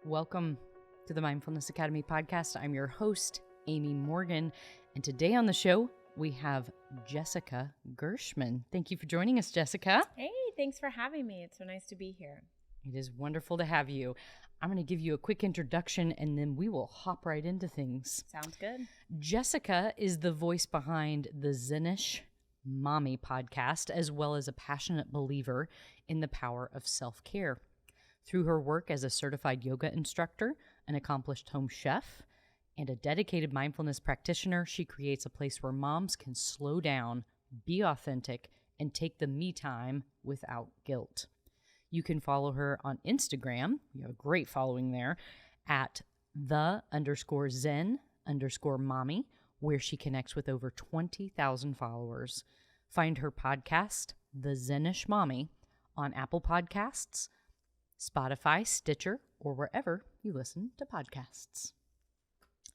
Welcome to the Mindfulness Academy Podcast. I'm your host, Aimee Morgan, and today on the show, we have Jessica Gershman. Thank you for joining us, Jessica. Hey, thanks for having me. It's so nice to be here. It is wonderful to have you. I'm going to give you a quick introduction, and then we will hop right into things. Sounds good. Jessica is the voice behind the Zen Mommy Podcast, as well as a passionate believer in the power of self-care. Through her work as a certified yoga instructor, an accomplished home chef, and a dedicated mindfulness practitioner, she creates a place where moms can slow down, be authentic, and take the me time without guilt. You can follow her on Instagram. You have a great following there at _Zen_Mommy, where she connects with over 20,000 followers. Find her podcast, The Zenish Mommy, on Apple Podcasts, Spotify, Stitcher, or wherever you listen to podcasts.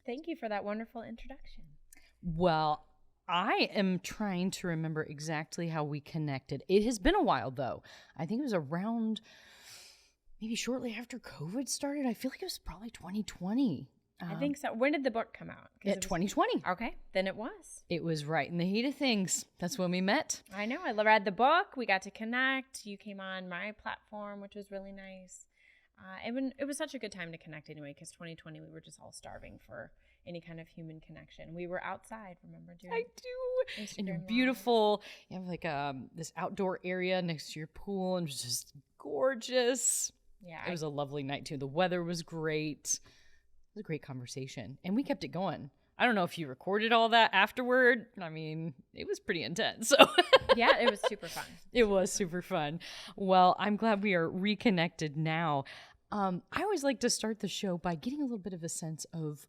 Thank you for that wonderful introduction. Well, I am trying to remember exactly how we connected. It has been a while, though. I think it was around maybe shortly after COVID started. I feel like it was probably 2020. I think so. When did the book come out? 2020. Okay, then it was. It was right in the heat of things. That's when we met. I know. I read the book. We got to connect. You came on my platform, which was really nice. It was such a good time to connect anyway, because 2020, we were just all starving for any kind of human connection. We were outside, remember? I do. Instagram And you're Live. beautiful. You have like this outdoor area next to your pool, and it was just gorgeous. Yeah. It was a lovely night, too. The weather was great. It was a great conversation, and we kept it going. I don't know if you recorded all that afterward. I mean, it was pretty intense. So Yeah, it was super fun. It was super fun. Well, I'm glad we are reconnected now. I always like to start the show by getting a little bit of a sense of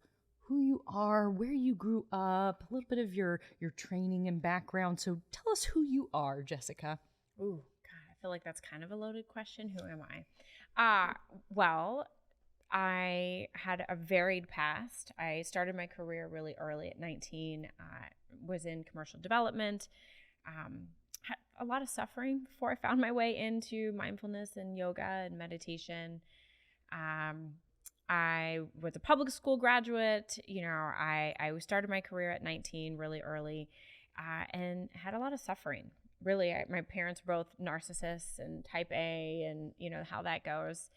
who you are, where you grew up, a little bit of your training and background. So tell us who you are, Jessica. Ooh, God, I feel like that's kind of a loaded question. Who am I? Well, I had a varied past. I started my career really early at 19. Was in commercial development. Had a lot of suffering before I found my way into mindfulness and yoga and meditation. I was a public school graduate. I started my career at 19 really early, and had a lot of suffering. Really, my parents were both narcissists and type A, and you know how that goes.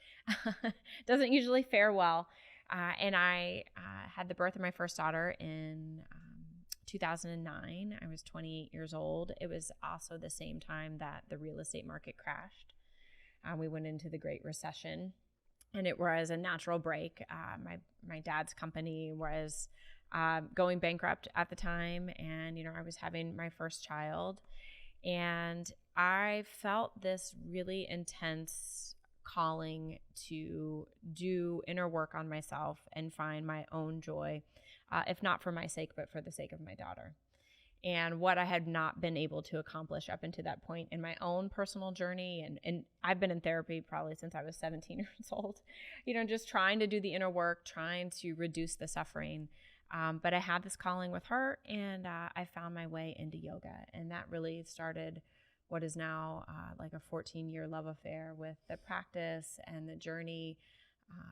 Doesn't usually fare well. And I had the birth of my first daughter in 2009. I was 28 years old. It was also the same time that the real estate market crashed. We went into the Great Recession, and it was a natural break. My dad's company was going bankrupt at the time, and I was having my first child. And I felt this really intense calling to do inner work on myself and find my own joy, if not for my sake, but for the sake of my daughter. And what I had not been able to accomplish up until that point in my own personal journey. And I've been in therapy probably since I was 17 years old, just trying to do the inner work, trying to reduce the suffering. But I had this calling with her, and I found my way into yoga. And that really started what is now like a 14-year love affair with the practice and the journey.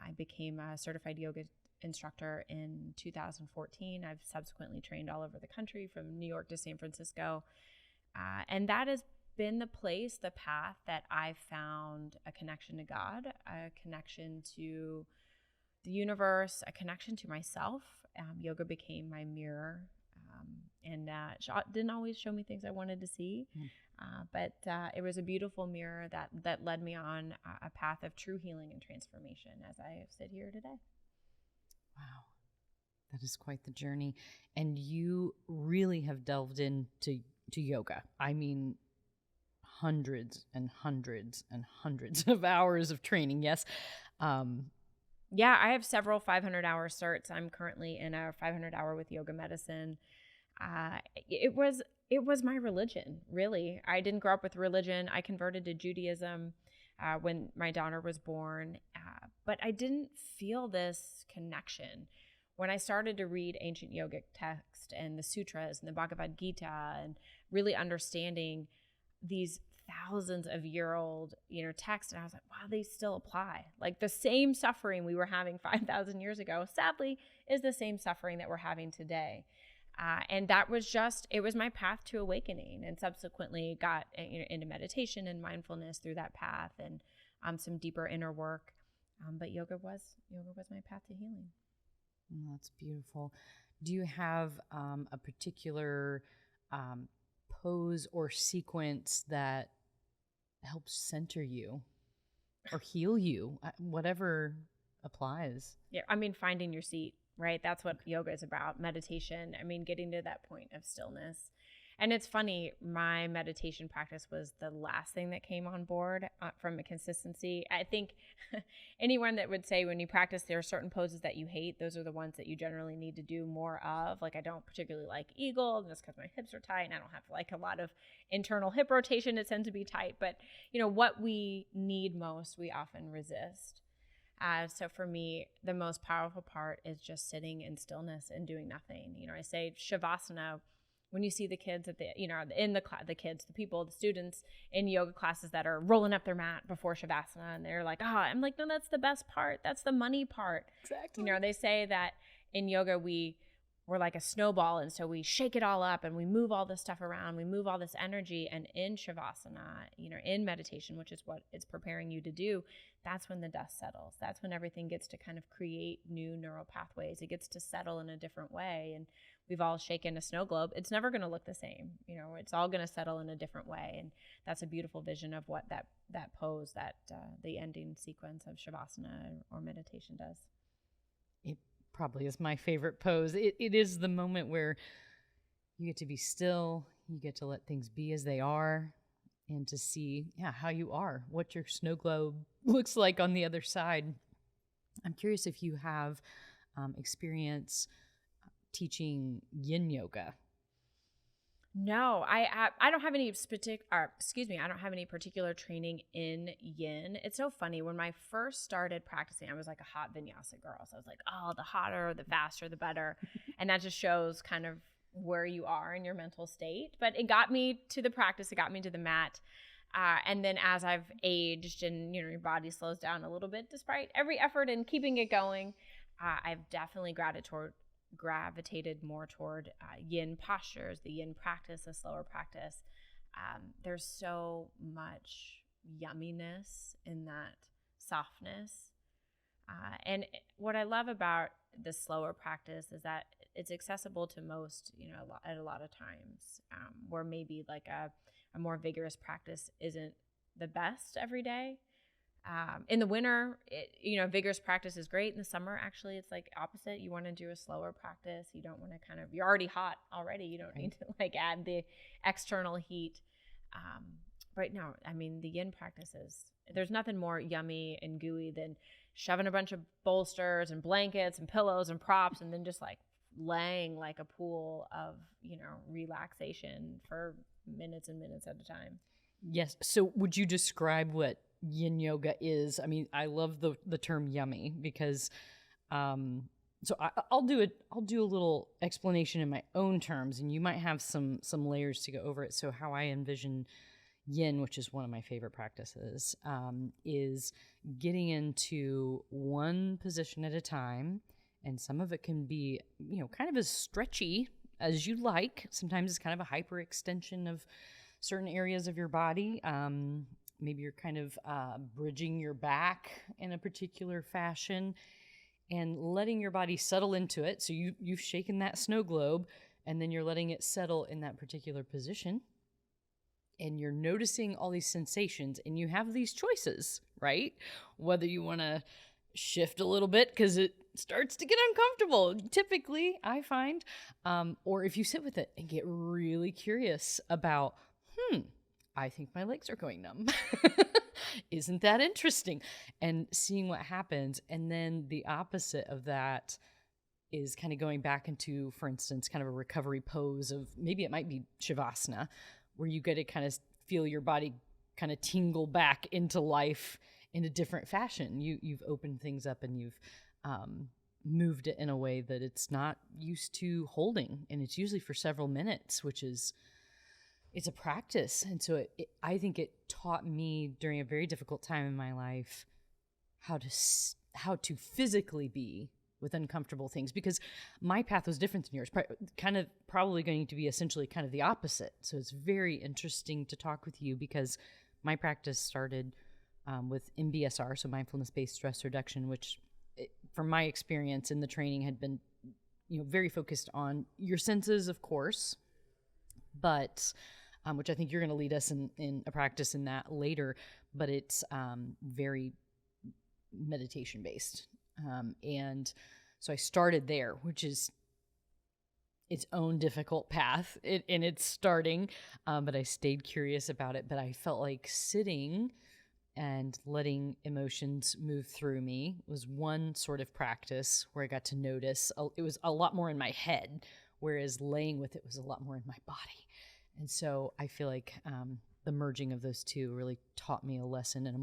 I became a certified yoga instructor in 2014. I've subsequently trained all over the country, from New York to San Francisco. And that has been the path that I found a connection to God, a connection to the universe, a connection to myself. Yoga became my mirror, and didn't always show me things I wanted to see, but it was a beautiful mirror that led me on a path of true healing and transformation as I sit here today. Wow. That is quite the journey. And you really have delved into yoga. I mean, hundreds and hundreds and hundreds of hours of training. Yes. Yeah, I have several 500-hour certs. I'm currently in a 500-hour with yoga medicine. It was my religion, really. I didn't grow up with religion. I converted to Judaism when my daughter was born, but I didn't feel this connection. When I started to read ancient yogic text and the sutras and the Bhagavad Gita, and really understanding these thousands of year old, text. And I was like, wow, these still apply. Like the same suffering we were having 5,000 years ago, sadly, is the same suffering that we're having today. And that was it was my path to awakening, and subsequently got into meditation and mindfulness through that path, and some deeper inner work. But yoga was my path to healing. Oh, that's beautiful. Do you have a particular pose or sequence that helps center you or heal you, whatever applies? Yeah, finding your seat, right? That's what yoga is about. Meditation. Getting to that point of stillness. And it's funny, my meditation practice was the last thing that came on board from a consistency. I think anyone that would say when you practice, there are certain poses that you hate. Those are the ones that you generally need to do more of. Like I don't particularly like eagle, just because my hips are tight and I don't have like a lot of internal hip rotation. It tends to be tight. But what we need most, we often resist. So for me, the most powerful part is just sitting in stillness and doing nothing. I say Shavasana. When you see the kids at the students in yoga classes that are rolling up their mat before Shavasana, and they're like, I'm like, no, that's the best part. That's the money part. Exactly. They say that in yoga, we're like a snowball. And so we shake it all up and we move all this stuff around. We move all this energy. And in Shavasana, in meditation, which is what it's preparing you to do, that's when the dust settles. That's when everything gets to kind of create new neural pathways. It gets to settle in a different way. And we've all shaken a snow globe. It's never going to look the same. It's all going to settle in a different way. And that's a beautiful vision of what that pose, the ending sequence of Shavasana or meditation does. It probably is my favorite pose. It is the moment where you get to be still, you get to let things be as they are, and to see how you are, what your snow globe looks like on the other side. I'm curious if you have experience teaching yin yoga. No, I don't have any I don't have any particular training in yin. It's so funny. When I first started practicing, I was like a hot vinyasa girl. So I was like, the hotter, the faster, the better. And that just shows kind of where you are in your mental state. But it got me to the practice. It got me to the mat. And then as I've aged and, your body slows down a little bit, despite every effort in keeping it going, I've definitely gravitated more toward yin postures, the yin practice, the slower practice. There's so much yumminess in that softness. And what I love about the slower practice is that it's accessible to most, at a lot of times, where maybe like a more vigorous practice isn't the best every day. In the winter, vigorous practice is great. In the summer, actually, it's like opposite. You want to do a slower practice. You don't want to you're already hot already. You don't need to add the external heat. Right now, the yin practices, there's nothing more yummy and gooey than shoving a bunch of bolsters and blankets and pillows and props and then just laying like a pool of, relaxation for minutes and minutes at a time. Yes. So would you describe what yin yoga is? I love the term yummy because so I'll do a little explanation in my own terms, and you might have some layers to go over it. So how I envision yin, which is one of my favorite practices, is getting into one position at a time, and some of it can be kind of as stretchy as you like. Sometimes it's kind of a hyperextension of certain areas of your body. Maybe you're kind of bridging your back in a particular fashion and letting your body settle into it. So you've shaken that snow globe, and then you're letting it settle in that particular position. And you're noticing all these sensations, and you have these choices, right? Whether you want to shift a little bit because it starts to get uncomfortable, typically, I find, or if you sit with it and get really curious about, I think my legs are going numb. Isn't that interesting? And seeing what happens. And then the opposite of that is kind of going back into, for instance, kind of a recovery pose of, maybe it might be Shavasana, where you get to kind of feel your body kind of tingle back into life in a different fashion. You've opened things up, and you've moved it in a way that it's not used to holding. And it's usually for several minutes, which is, it's a practice. And so I think it taught me during a very difficult time in my life how to physically be with uncomfortable things, because my path was different than yours, probably going to be essentially kind of the opposite. So it's very interesting to talk with you, because my practice started with MBSR, so mindfulness-based stress reduction, which from my experience in the training had been, very focused on your senses, of course, but which I think you're going to lead us in a practice in that later, but it's very meditation-based. And so I started there, which is its own difficult path in its starting, but I stayed curious about it. But I felt like sitting and letting emotions move through me was one sort of practice where I got to notice. It was a lot more in my head, whereas laying with it was a lot more in my body. And so I feel like the merging of those two really taught me a lesson in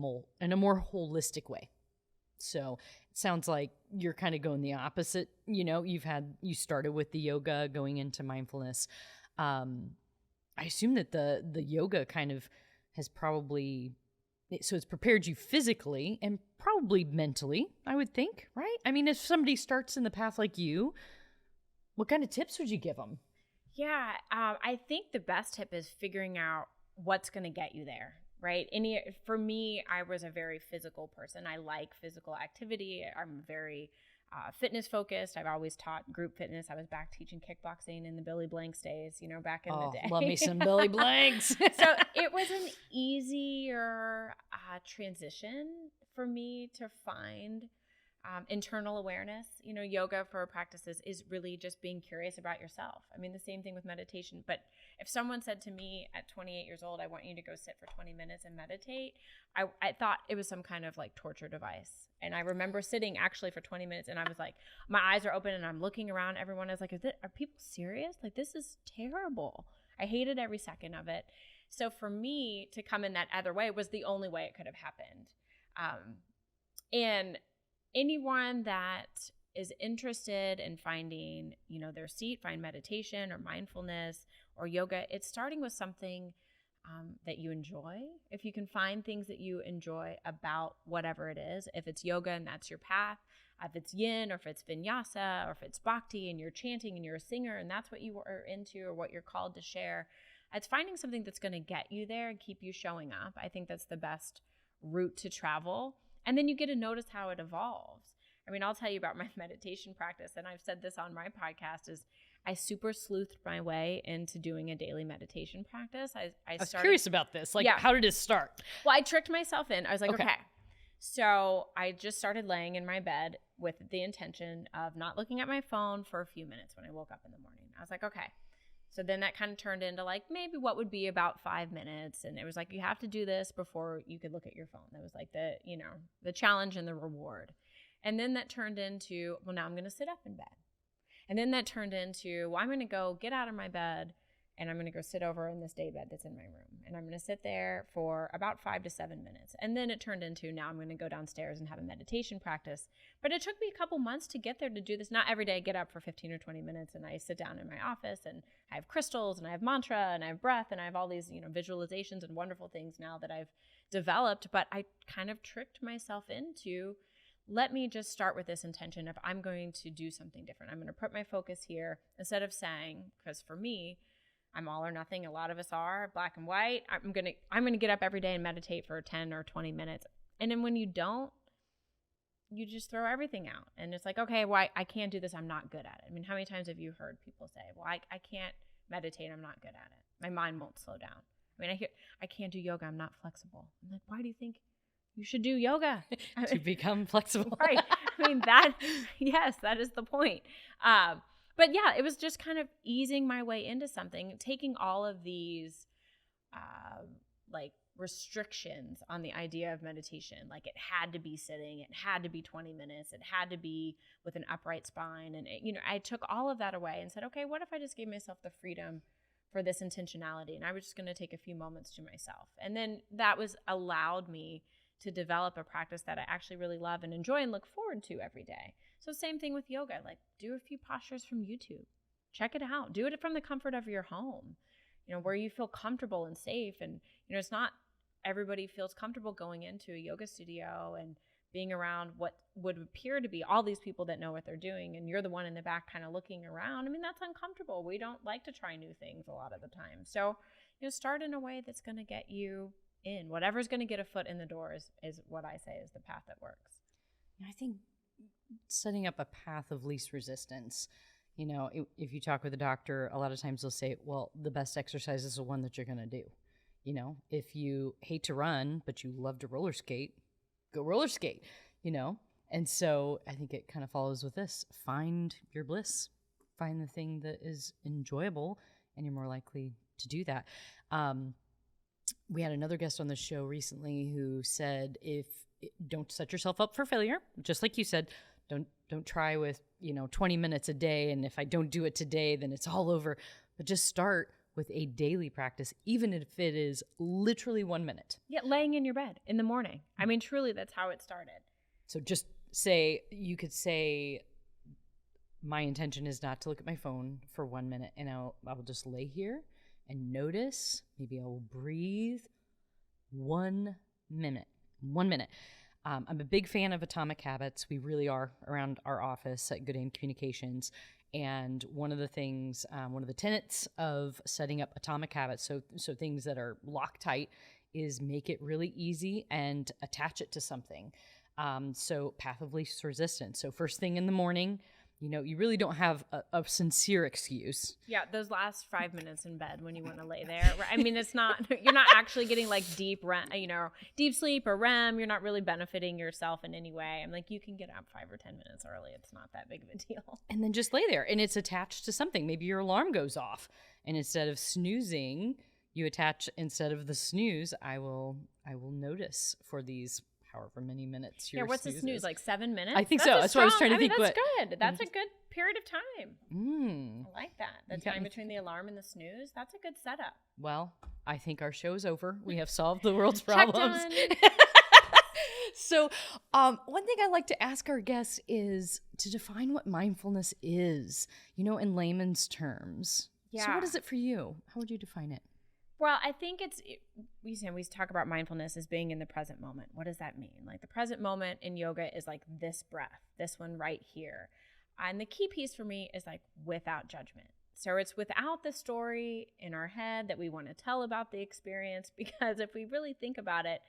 a more holistic way. So it sounds like you're kind of going the opposite. You started with the yoga going into mindfulness. I assume that the yoga kind of has so it's prepared you physically and probably mentally, I would think, right? I mean, if somebody starts in the path like you, what kind of tips would you give them? Yeah, I think the best tip is figuring out what's going to get you there, right? For me, I was a very physical person. I like physical activity. I'm very fitness focused. I've always taught group fitness. I was back teaching kickboxing in the Billy Blanks days, back in the day. Love me some Billy Blanks. So it was an easier transition for me to find internal awareness. Yoga for practices is really just being curious about yourself. I mean, the same thing with meditation. But if someone said to me at 28 years old, I want you to go sit for 20 minutes and meditate, I thought it was some kind of like torture device. And I remember sitting actually for 20 minutes and I was like, my eyes are open and I'm looking around. Everyone is like, are people serious? Like, this is terrible. I hated every second of it. So for me to come in that other way was the only way it could have happened. And anyone that is interested in finding, their seat, find meditation or mindfulness or yoga, it's starting with something that you enjoy. If you can find things that you enjoy about whatever it is, if it's yoga and that's your path, if it's yin or if it's vinyasa or if it's bhakti and you're chanting and you're a singer and that's what you are into or what you're called to share, it's finding something that's going to get you there and keep you showing up. I think that's the best route to travel. And then you get to notice how it evolves. I mean, I'll tell you about my meditation practice, and I've said this on my podcast, is I super sleuthed my way into doing a daily meditation practice. I was curious about this. How did it start? Well, I tricked myself in. I was like, okay. So I just started laying in my bed with the intention of not looking at my phone for a few minutes when I woke up in the morning. I was like, okay. So then that kind of turned into like maybe what would be about 5 minutes. And it was like, you have to do this before you could look at your phone. That was like the challenge and the reward. And then that turned into, well, now I'm going to sit up in bed. And then that turned into, well, I'm going to go get out of my bed and I'm going to go sit over in this day bed that's in my room. And I'm going to sit there for about 5 to 7 minutes. And then it turned into, now I'm going to go downstairs and have a meditation practice. But it took me a couple months to get there to do this. Not every day I get up for 15 or 20 minutes and I sit down in my office and I have crystals and I have mantra and I have breath and I have all these, visualizations and wonderful things now that I've developed. But I kind of tricked myself into, let me just start with this intention of I'm going to do something different. I'm going to put my focus here instead of saying, because for me, I'm all or nothing. A lot of us are black and white. I'm going to get up every day and meditate for 10 or 20 minutes. And then when you don't, you just throw everything out. And it's like, okay, well, I can't do this. I'm not good at it. I mean, how many times have you heard people say, well, I can't meditate. I'm not good at it. My mind won't slow down. I mean, I can't do yoga. I'm not flexible. I'm like, why do you think you should do yoga? To become flexible. Right. I mean, yes, that is the point. But yeah, it was just kind of easing my way into something, taking all of these restrictions on the idea of meditation. Like it had to be sitting, it had to be 20 minutes, it had to be with an upright spine. And, I took all of that away and said, okay, what if I just gave myself the freedom for this intentionality? And I was just going to take a few moments to myself. And then that allowed me to develop a practice that I actually really love and enjoy and look forward to every day. So same thing with yoga, like do a few postures from YouTube, check it out, do it from the comfort of your home. where you feel comfortable and safe. And, it's not everybody feels comfortable going into a yoga studio and being around what would appear to be all these people that know what they're doing. And you're the one in the back kind of looking around. I mean, that's uncomfortable. We don't like to try new things a lot of the time. So, start in a way that's going to get you in. Whatever's going to get a foot in the door is what I say is the path that works. I think setting up a path of least resistance, if you talk with a doctor, a lot of times they'll say, well, the best exercise is the one that you're going to do. If you hate to run, but you love to roller skate, go roller skate, And so I think it kind of follows with this. Find your bliss. Find the thing that is enjoyable, and you're more likely to do that. We had another guest on the show recently who said, don't set yourself up for failure. Just like you said, don't try with, 20 minutes a day. And if I don't do it today, then it's all over. But just start with a daily practice, even if it is literally 1 minute. Yeah, laying in your bed in the morning. I mean, truly, that's how it started. So just you could say, my intention is not to look at my phone for 1 minute, and I will just lay here and notice. Maybe I will breathe 1 minute. 1 minute. I'm a big fan of atomic habits. We really are around our office at Good Aim Communications. And one of the things, one of the tenets of setting up atomic habits, so things that are Loctite, is make it really easy and attach it to something. So path of least resistance. So first thing in the morning, you really don't have a sincere excuse. Yeah, those last 5 minutes in bed when you want to lay there. I mean, you're not actually getting like deep sleep or REM. You're not really benefiting yourself in any way. I'm like, you can get up 5 or 10 minutes early. It's not that big of a deal. And then just lay there, and it's attached to something. Maybe your alarm goes off, and instead of snoozing, you attach, instead of the snooze, I will notice for these however many minutes you're what's the snooze? Like 7 minutes? I think so. That's what I was trying to think. That's good. That's a good period of time. I like that. The time between the alarm and the snooze, that's a good setup. Well, I think our show's over. We have solved the world's problems. So one thing I like to ask our guests is to define what mindfulness is, in layman's terms. Yeah. So what is it for you? How would you define it? Well, I think we talk about mindfulness as being in the present moment. What does that mean? Like the present moment in yoga is like this breath, this one right here. And the key piece for me is like without judgment. So it's without the story in our head that we want to tell about the experience, because if we really think about it,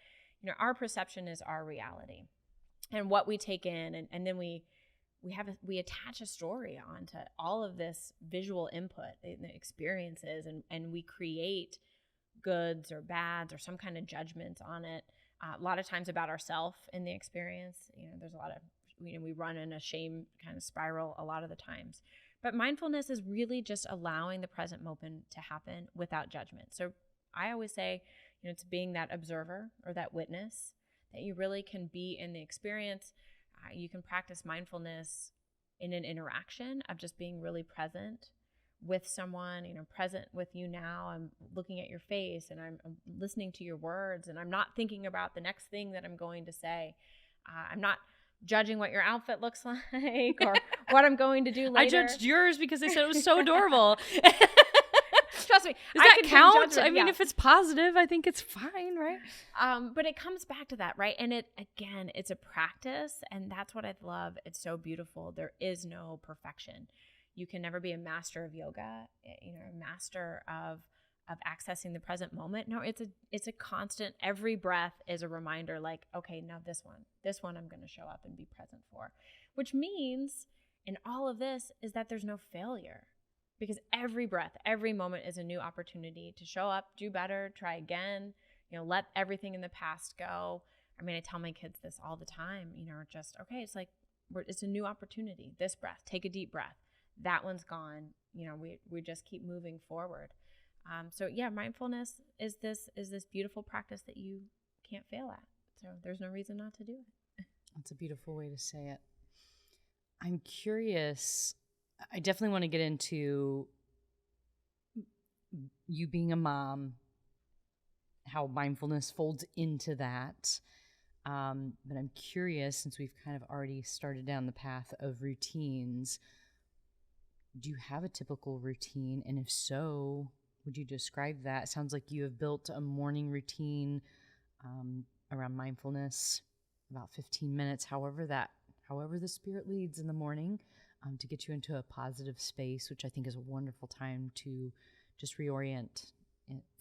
our perception is our reality and what we take in. And then we attach a story onto all of this visual input and the experiences, and we create goods or bads or some kind of judgment on it. A lot of times about ourselves in the experience. There's a lot of, we run in a shame kind of spiral a lot of the times. But mindfulness is really just allowing the present moment to happen without judgment. So I always say, it's being that observer or that witness, that you really can be in the experience. You can practice mindfulness in an interaction of just being really present with someone, present with you now. I'm looking at your face and I'm listening to your words, and I'm not thinking about the next thing that I'm going to say. I'm not judging what your outfit looks like or what I'm going to do later. I judged yours because they said it was so adorable. Trust me. Does that count? I mean, if it's positive, I think it's fine, right? But it comes back to that, right? And it's a practice, and that's what I love. It's so beautiful. There is no perfection. You can never be a master of yoga, a master of accessing the present moment. No, it's a constant. Every breath is a reminder, like, okay, now this one I'm going to show up and be present for, which means in all of this is that there's no failure. Because every breath, every moment is a new opportunity to show up, do better, try again, let everything in the past go. I mean, I tell my kids this all the time, just, okay, it's like, it's a new opportunity. This breath, take a deep breath. That one's gone. We just keep moving forward. So yeah, mindfulness is this beautiful practice that you can't fail at. So there's no reason not to do it. That's a beautiful way to say it. I'm curious. I definitely want to get into you being a mom, how mindfulness folds into that. But I'm curious, since we've kind of already started down the path of routines, do you have a typical routine? And if so, would you describe that? It sounds like you have built a morning routine around mindfulness, about 15 minutes, however the spirit leads in the morning, to get you into a positive space, which I think is a wonderful time to just reorient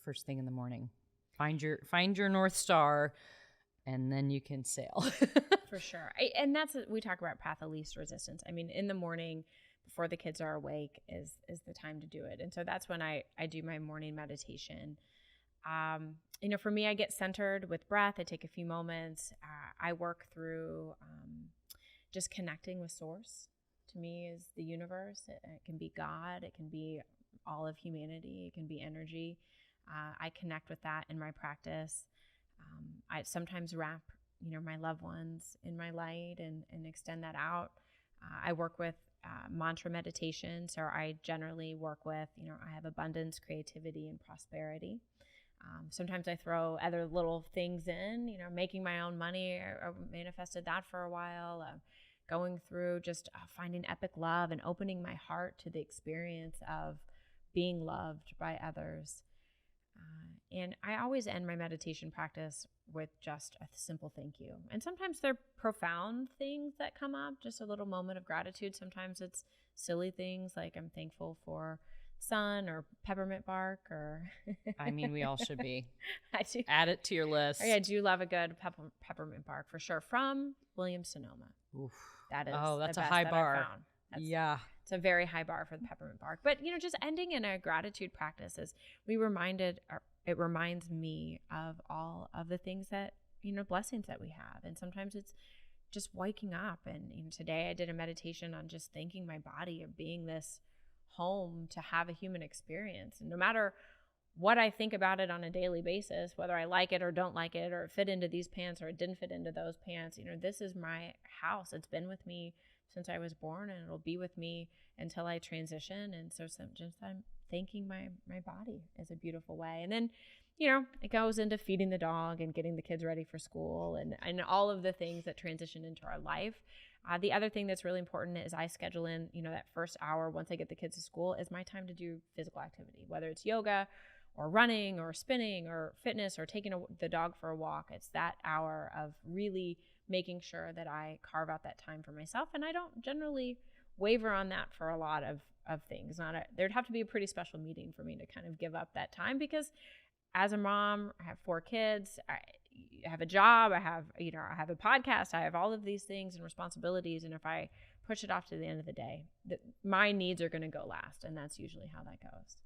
first thing in the morning. Find your North Star, and then you can sail. For sure. And we talk about path of least resistance. I mean, in the morning before the kids are awake is the time to do it. And so that's when I do my morning meditation. For me, I get centered with breath. I take a few moments. I work through just connecting with source. To me is the universe. It can be God. It can be all of humanity. It can be energy. I connect with that in my practice. I sometimes wrap, my loved ones in my light and extend that out. I work with mantra meditation. So I generally work with, I have abundance, creativity, and prosperity. Sometimes I throw other little things in, making my own money. I manifested that for a while. Going through just finding epic love and opening my heart to the experience of being loved by others. And I always end my meditation practice with just a simple thank you. And sometimes they're profound things that come up, just a little moment of gratitude. Sometimes it's silly things like I'm thankful for sun or peppermint bark or I mean, we all should be. I do. Add it to your list. I do love a good peppermint bark for sure. From Williams-Sonoma. Oof. That is that's the a best high that bar. I've found. Yeah. It's a very high bar for the peppermint bark. But, just ending in a gratitude practice is it reminds me of all of the things that, blessings that we have. And sometimes it's just waking up. And, today I did a meditation on just thanking my body of being this home to have a human experience. And no matter what I think about it on a daily basis, whether I like it or don't like it, or it fit into these pants or it didn't fit into those pants, this is my house. It's been with me since I was born, and it'll be with me until I transition. And so I'm thanking my body is a beautiful way. And then, it goes into feeding the dog and getting the kids ready for school and all of the things that transition into our life. The other thing that's really important is I schedule in, that first hour once I get the kids to school is my time to do physical activity, whether it's yoga or running or spinning or fitness or taking the dog for a walk. It's that hour of really making sure that I carve out that time for myself. And I don't generally waver on that for a lot of things. There'd have to be a pretty special meeting for me to kind of give up that time, because as a mom, I have 4 kids, I have a job, I have a podcast, I have all of these things and responsibilities. And if I push it off to the end of the day, my needs are going to go last. And that's usually how that goes.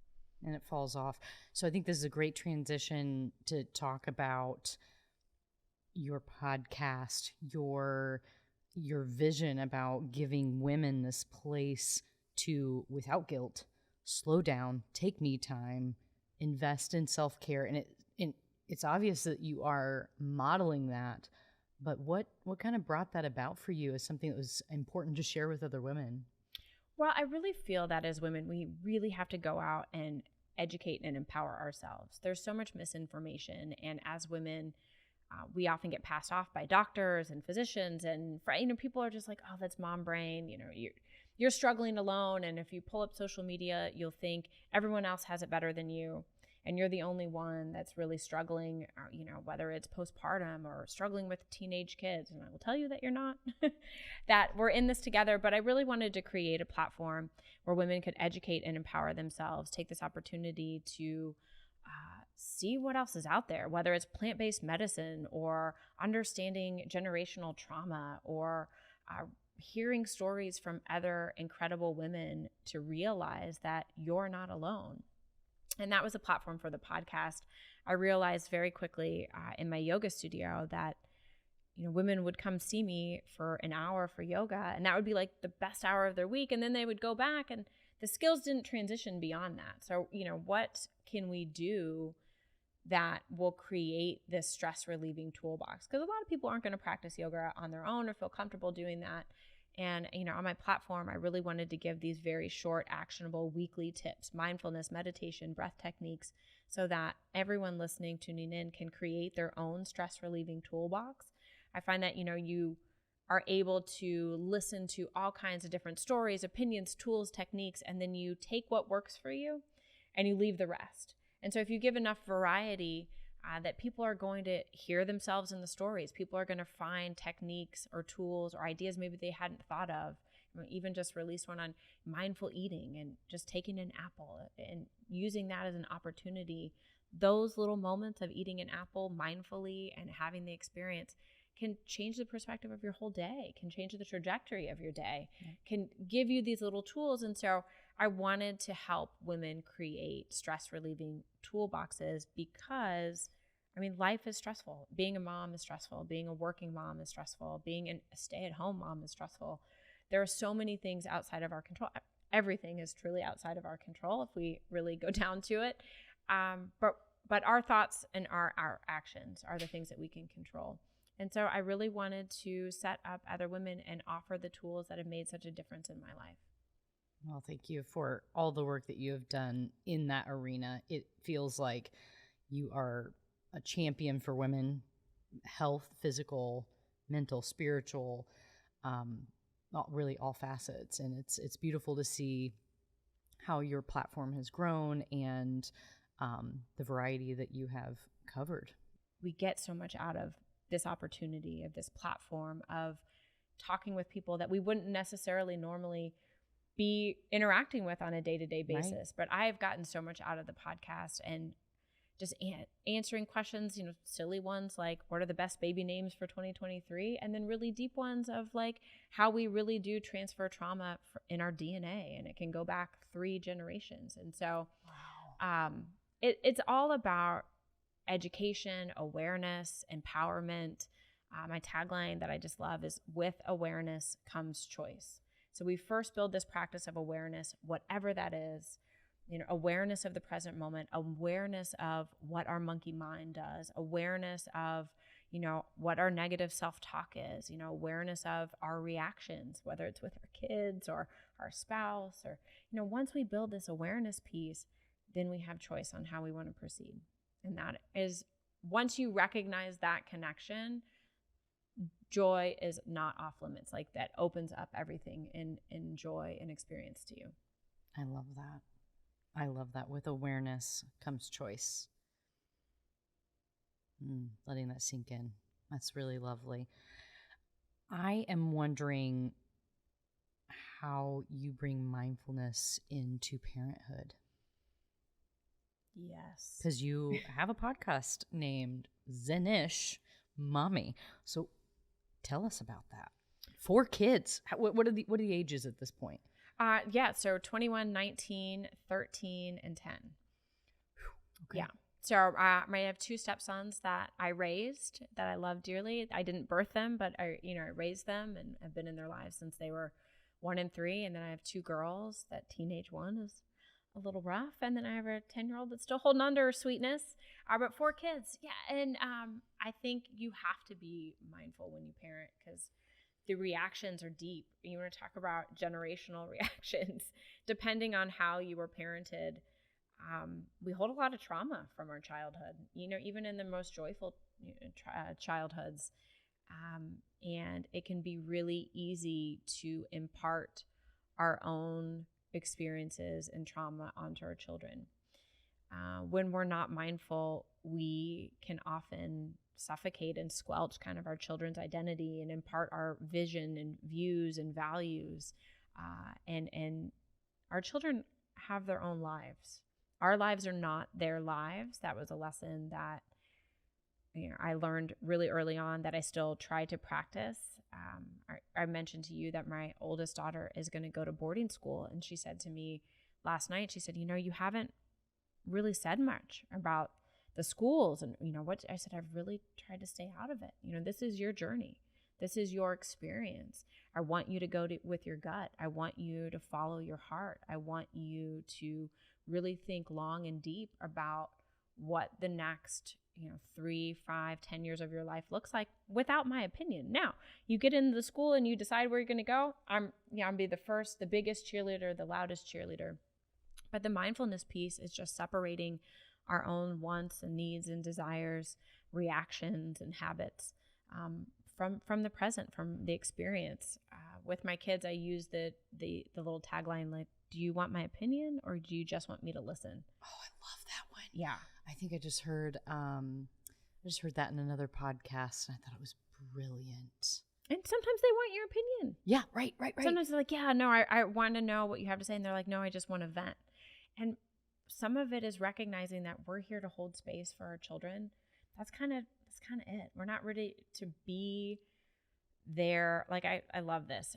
And it falls off. So I think this is a great transition to talk about your podcast, your vision about giving women this place to, without guilt, slow down, take me time, invest in self-care. And it's obvious that you are modeling that, but what kind of brought that about for you as something that was important to share with other women? Well, I really feel that as women, we really have to go out and educate and empower ourselves. There's so much misinformation. And as women, we often get passed off by doctors and physicians. And people are just like, oh, that's mom brain. You're struggling alone. And if you pull up social media, you'll think everyone else has it better than you. And you're the only one that's really struggling, whether it's postpartum or struggling with teenage kids. And I will tell you that you're not, that we're in this together. But I really wanted to create a platform where women could educate and empower themselves, take this opportunity to see what else is out there, whether it's plant-based medicine or understanding generational trauma or hearing stories from other incredible women to realize that you're not alone. And that was a platform for the podcast. I realized very quickly in my yoga studio that, women would come see me for an hour for yoga, and that would be like the best hour of their week. And then they would go back, and the skills didn't transition beyond that. So, what can we do that will create this stress relieving toolbox? Because a lot of people aren't going to practice yoga on their own or feel comfortable doing that. And, on my platform, I really wanted to give these very short, actionable weekly tips, mindfulness, meditation, breath techniques, so that everyone listening, tuning in, can create their own stress relieving toolbox. I find that, you are able to listen to all kinds of different stories, opinions, tools, techniques, and then you take what works for you and you leave the rest. And so if you give enough variety, that people are going to hear themselves in the stories. People are going to find techniques or tools or ideas maybe they hadn't thought of. Even just released one on mindful eating and just taking an apple and using that as an opportunity. Those little moments of eating an apple mindfully and having the experience can change the perspective of your whole day, can change the trajectory of your day, can give you these little tools. And so I wanted to help women create stress relieving toolboxes because, I mean, life is stressful. Being a mom is stressful. Being a working mom is stressful. Being a stay-at-home mom is stressful. There are so many things outside of our control. Everything is truly outside of our control if we really go down to it. But our thoughts and our actions are the things that we can control. And so I really wanted to set up other women and offer the tools that have made such a difference in my life. Well, thank you for all the work that you have done in that arena. It feels like you are a champion for women, health, physical, mental, spiritual, really all facets. And it's beautiful to see how your platform has grown and the variety that you have covered. We get so much out of this opportunity, of this platform, of talking with people that we wouldn't necessarily normally be interacting with on a day-to-day basis. Right. But I've gotten so much out of the podcast and just answering questions, silly ones like what are the best baby names for 2023? And then really deep ones of like how we really do transfer trauma in our DNA, and it can go back 3 generations. And so it's all about education, awareness, empowerment. My tagline that I just love is with awareness comes choice. So we first build this practice of awareness, whatever that is, awareness of the present moment, awareness of what our monkey mind does, awareness of, what our negative self-talk is, awareness of our reactions, whether it's with our kids or our spouse or, once we build this awareness piece, then we have choice on how we want to proceed. And that is, once you recognize that connection, joy is not off limits. Like that opens up everything in joy and experience to you. I love that. I love that. With awareness comes choice. Letting that sink in. That's really lovely. I am wondering how you bring mindfulness into parenthood. Yes. Because you have a podcast named Zen Mommy. So tell us about that. 4 kids. What are the ages at this point? So 21, 19, 13, and 10. Okay. Yeah. So I have 2 stepsons that I raised, that I love dearly. I didn't birth them, but I raised them and have been in their lives since they were 1 and 3. And then I have 2 girls. That teenage one is a little rough. And then I have a 10-year-old that's still holding on to her sweetness. But 4 kids. Yeah. And I think you have to be mindful when you parent because the reactions are deep. You want to talk about generational reactions. Depending on how you were parented, we hold a lot of trauma from our childhood, even in the most joyful childhoods. And it can be really easy to impart our own experiences and trauma onto our children. When we're not mindful, we can often suffocate and squelch kind of our children's identity and impart our vision and views and values. And our children have their own lives. Our lives are not their lives. That was a lesson that I learned really early on that I still try to practice. I mentioned to you that my oldest daughter is going to go to boarding school. And she said to me last night, she said, you haven't really said much about the schools and, what I said, I've really tried to stay out of it. This is your journey. This is your experience. I want you to go with your gut. I want you to follow your heart. I want you to really think long and deep about what the next 3, 5, 10 years of your life looks like without my opinion. Now, you get into the school and you decide where you're going to go. I'm be the biggest cheerleader, the loudest cheerleader. But the mindfulness piece is just separating our own wants and needs and desires, reactions and habits from the present, from the experience. With my kids, I use the little tagline like do you want my opinion or do you just want me to listen? Oh, I love that one. Yeah. I think I just heard that in another podcast, and I thought it was brilliant. And sometimes they want your opinion. Yeah, right. Sometimes they're like, yeah, no, I want to know what you have to say. And they're like, no, I just want to vent. And some of it is recognizing that we're here to hold space for our children. That's kind of it. We're not ready to be there. Like, I love this.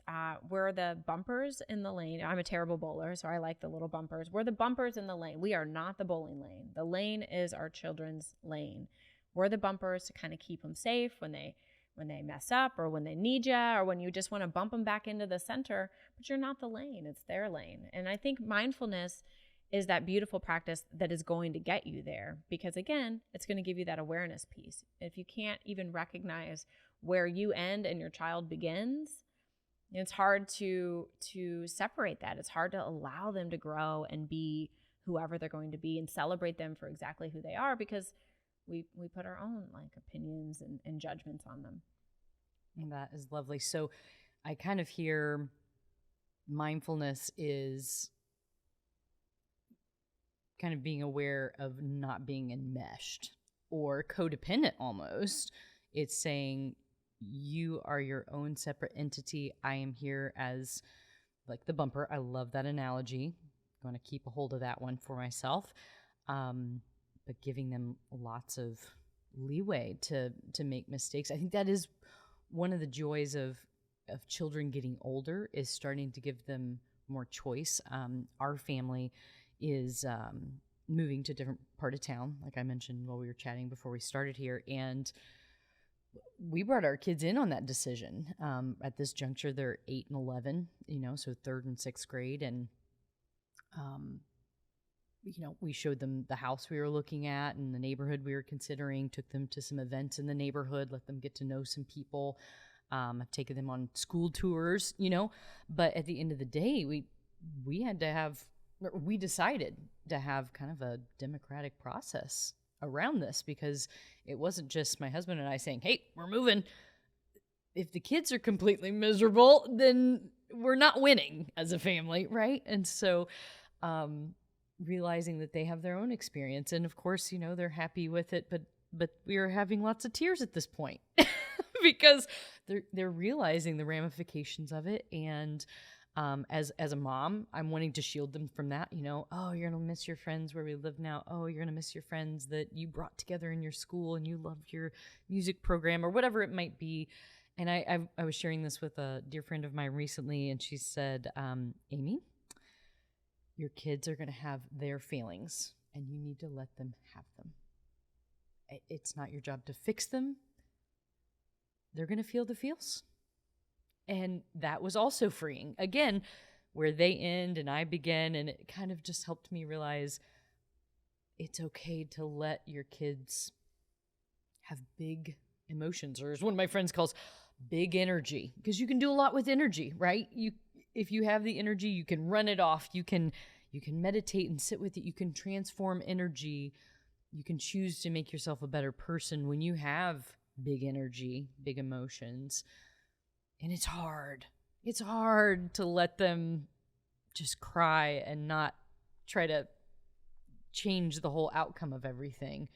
We're the bumpers in the lane. I'm a terrible bowler, so I like the little bumpers. We're the bumpers in the lane. We are not the bowling lane. The lane is our children's lane. We're the bumpers to kind of keep them safe when they mess up or when they need you or when you just want to bump them back into the center, but you're not the lane. It's their lane. And I think mindfulness is that beautiful practice that is going to get you there because, again, it's going to give you that awareness piece. If you can't even recognize where you end and your child begins, it's hard to separate that. It's hard to allow them to grow and be whoever they're going to be and celebrate them for exactly who they are because we put our own like opinions and judgments on them. And that is lovely. So I kind of hear mindfulness is kind of being aware of not being enmeshed or codependent almost. It's saying you are your own separate entity. I am here as like the bumper. I love that analogy. I'm going to keep a hold of that one for myself. But giving them lots of leeway to make mistakes. I think that is one of the joys of children getting older is starting to give them more choice. Our family is moving to a different part of town, like I mentioned while we were chatting before we started here, and we brought our kids in on that decision. At this juncture, they're 8 and 11, so 3rd and 6th grade, and we showed them the house we were looking at and the neighborhood we were considering, took them to some events in the neighborhood, let them get to know some people. I've taken them on school tours, but at the end of the day, we decided to have kind of a democratic process around this because it wasn't just my husband and I saying, hey, we're moving. If the kids are completely miserable, then we're not winning as a family, right? And so realizing that they have their own experience. And of course, they're happy with it, but we are having lots of tears at this point because they're realizing the ramifications of it. And as a mom, I'm wanting to shield them from that, oh, you're going to miss your friends where we live now. Oh, you're going to miss your friends that you brought together in your school and you loved your music program or whatever it might be. And I was sharing this with a dear friend of mine recently, and she said, Aimee, your kids are going to have their feelings and you need to let them have them. It's not your job to fix them. They're going to feel the feels. And that was also freeing. Again, where they end and I begin, and it kind of just helped me realize it's okay to let your kids have big emotions, or as one of my friends calls, big energy, because you can do a lot with energy, right? If you have the energy, you can run it off. You can meditate and sit with it. You can transform energy. You can choose to make yourself a better person when you have big energy, big emotions. And it's hard. It's hard to let them just cry and not try to change the whole outcome of everything.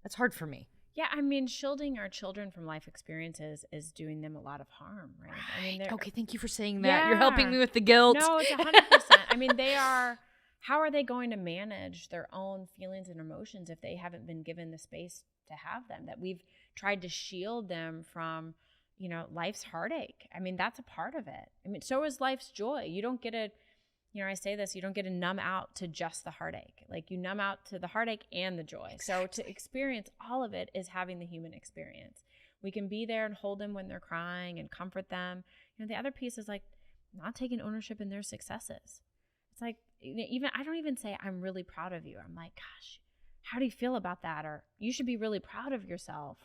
That's hard for me. Yeah, I mean, shielding our children from life experiences is doing them a lot of harm, right? I mean, okay, thank you for saying that. Yeah. You're helping me with the guilt. No, it's 100%. I mean, how are they going to manage their own feelings and emotions if they haven't been given the space to have them? That we've tried to shield them from, life's heartache. I mean, that's a part of it. I mean, so is life's joy. You don't get I say this, you don't get to numb out to just the heartache. Like you numb out to the heartache and the joy. Exactly. So to experience all of it is having the human experience. We can be there and hold them when they're crying and comfort them. The other piece is like not taking ownership in their successes. It's like, I don't even say I'm really proud of you. I'm like, gosh, how do you feel about that? Or you should be really proud of yourself.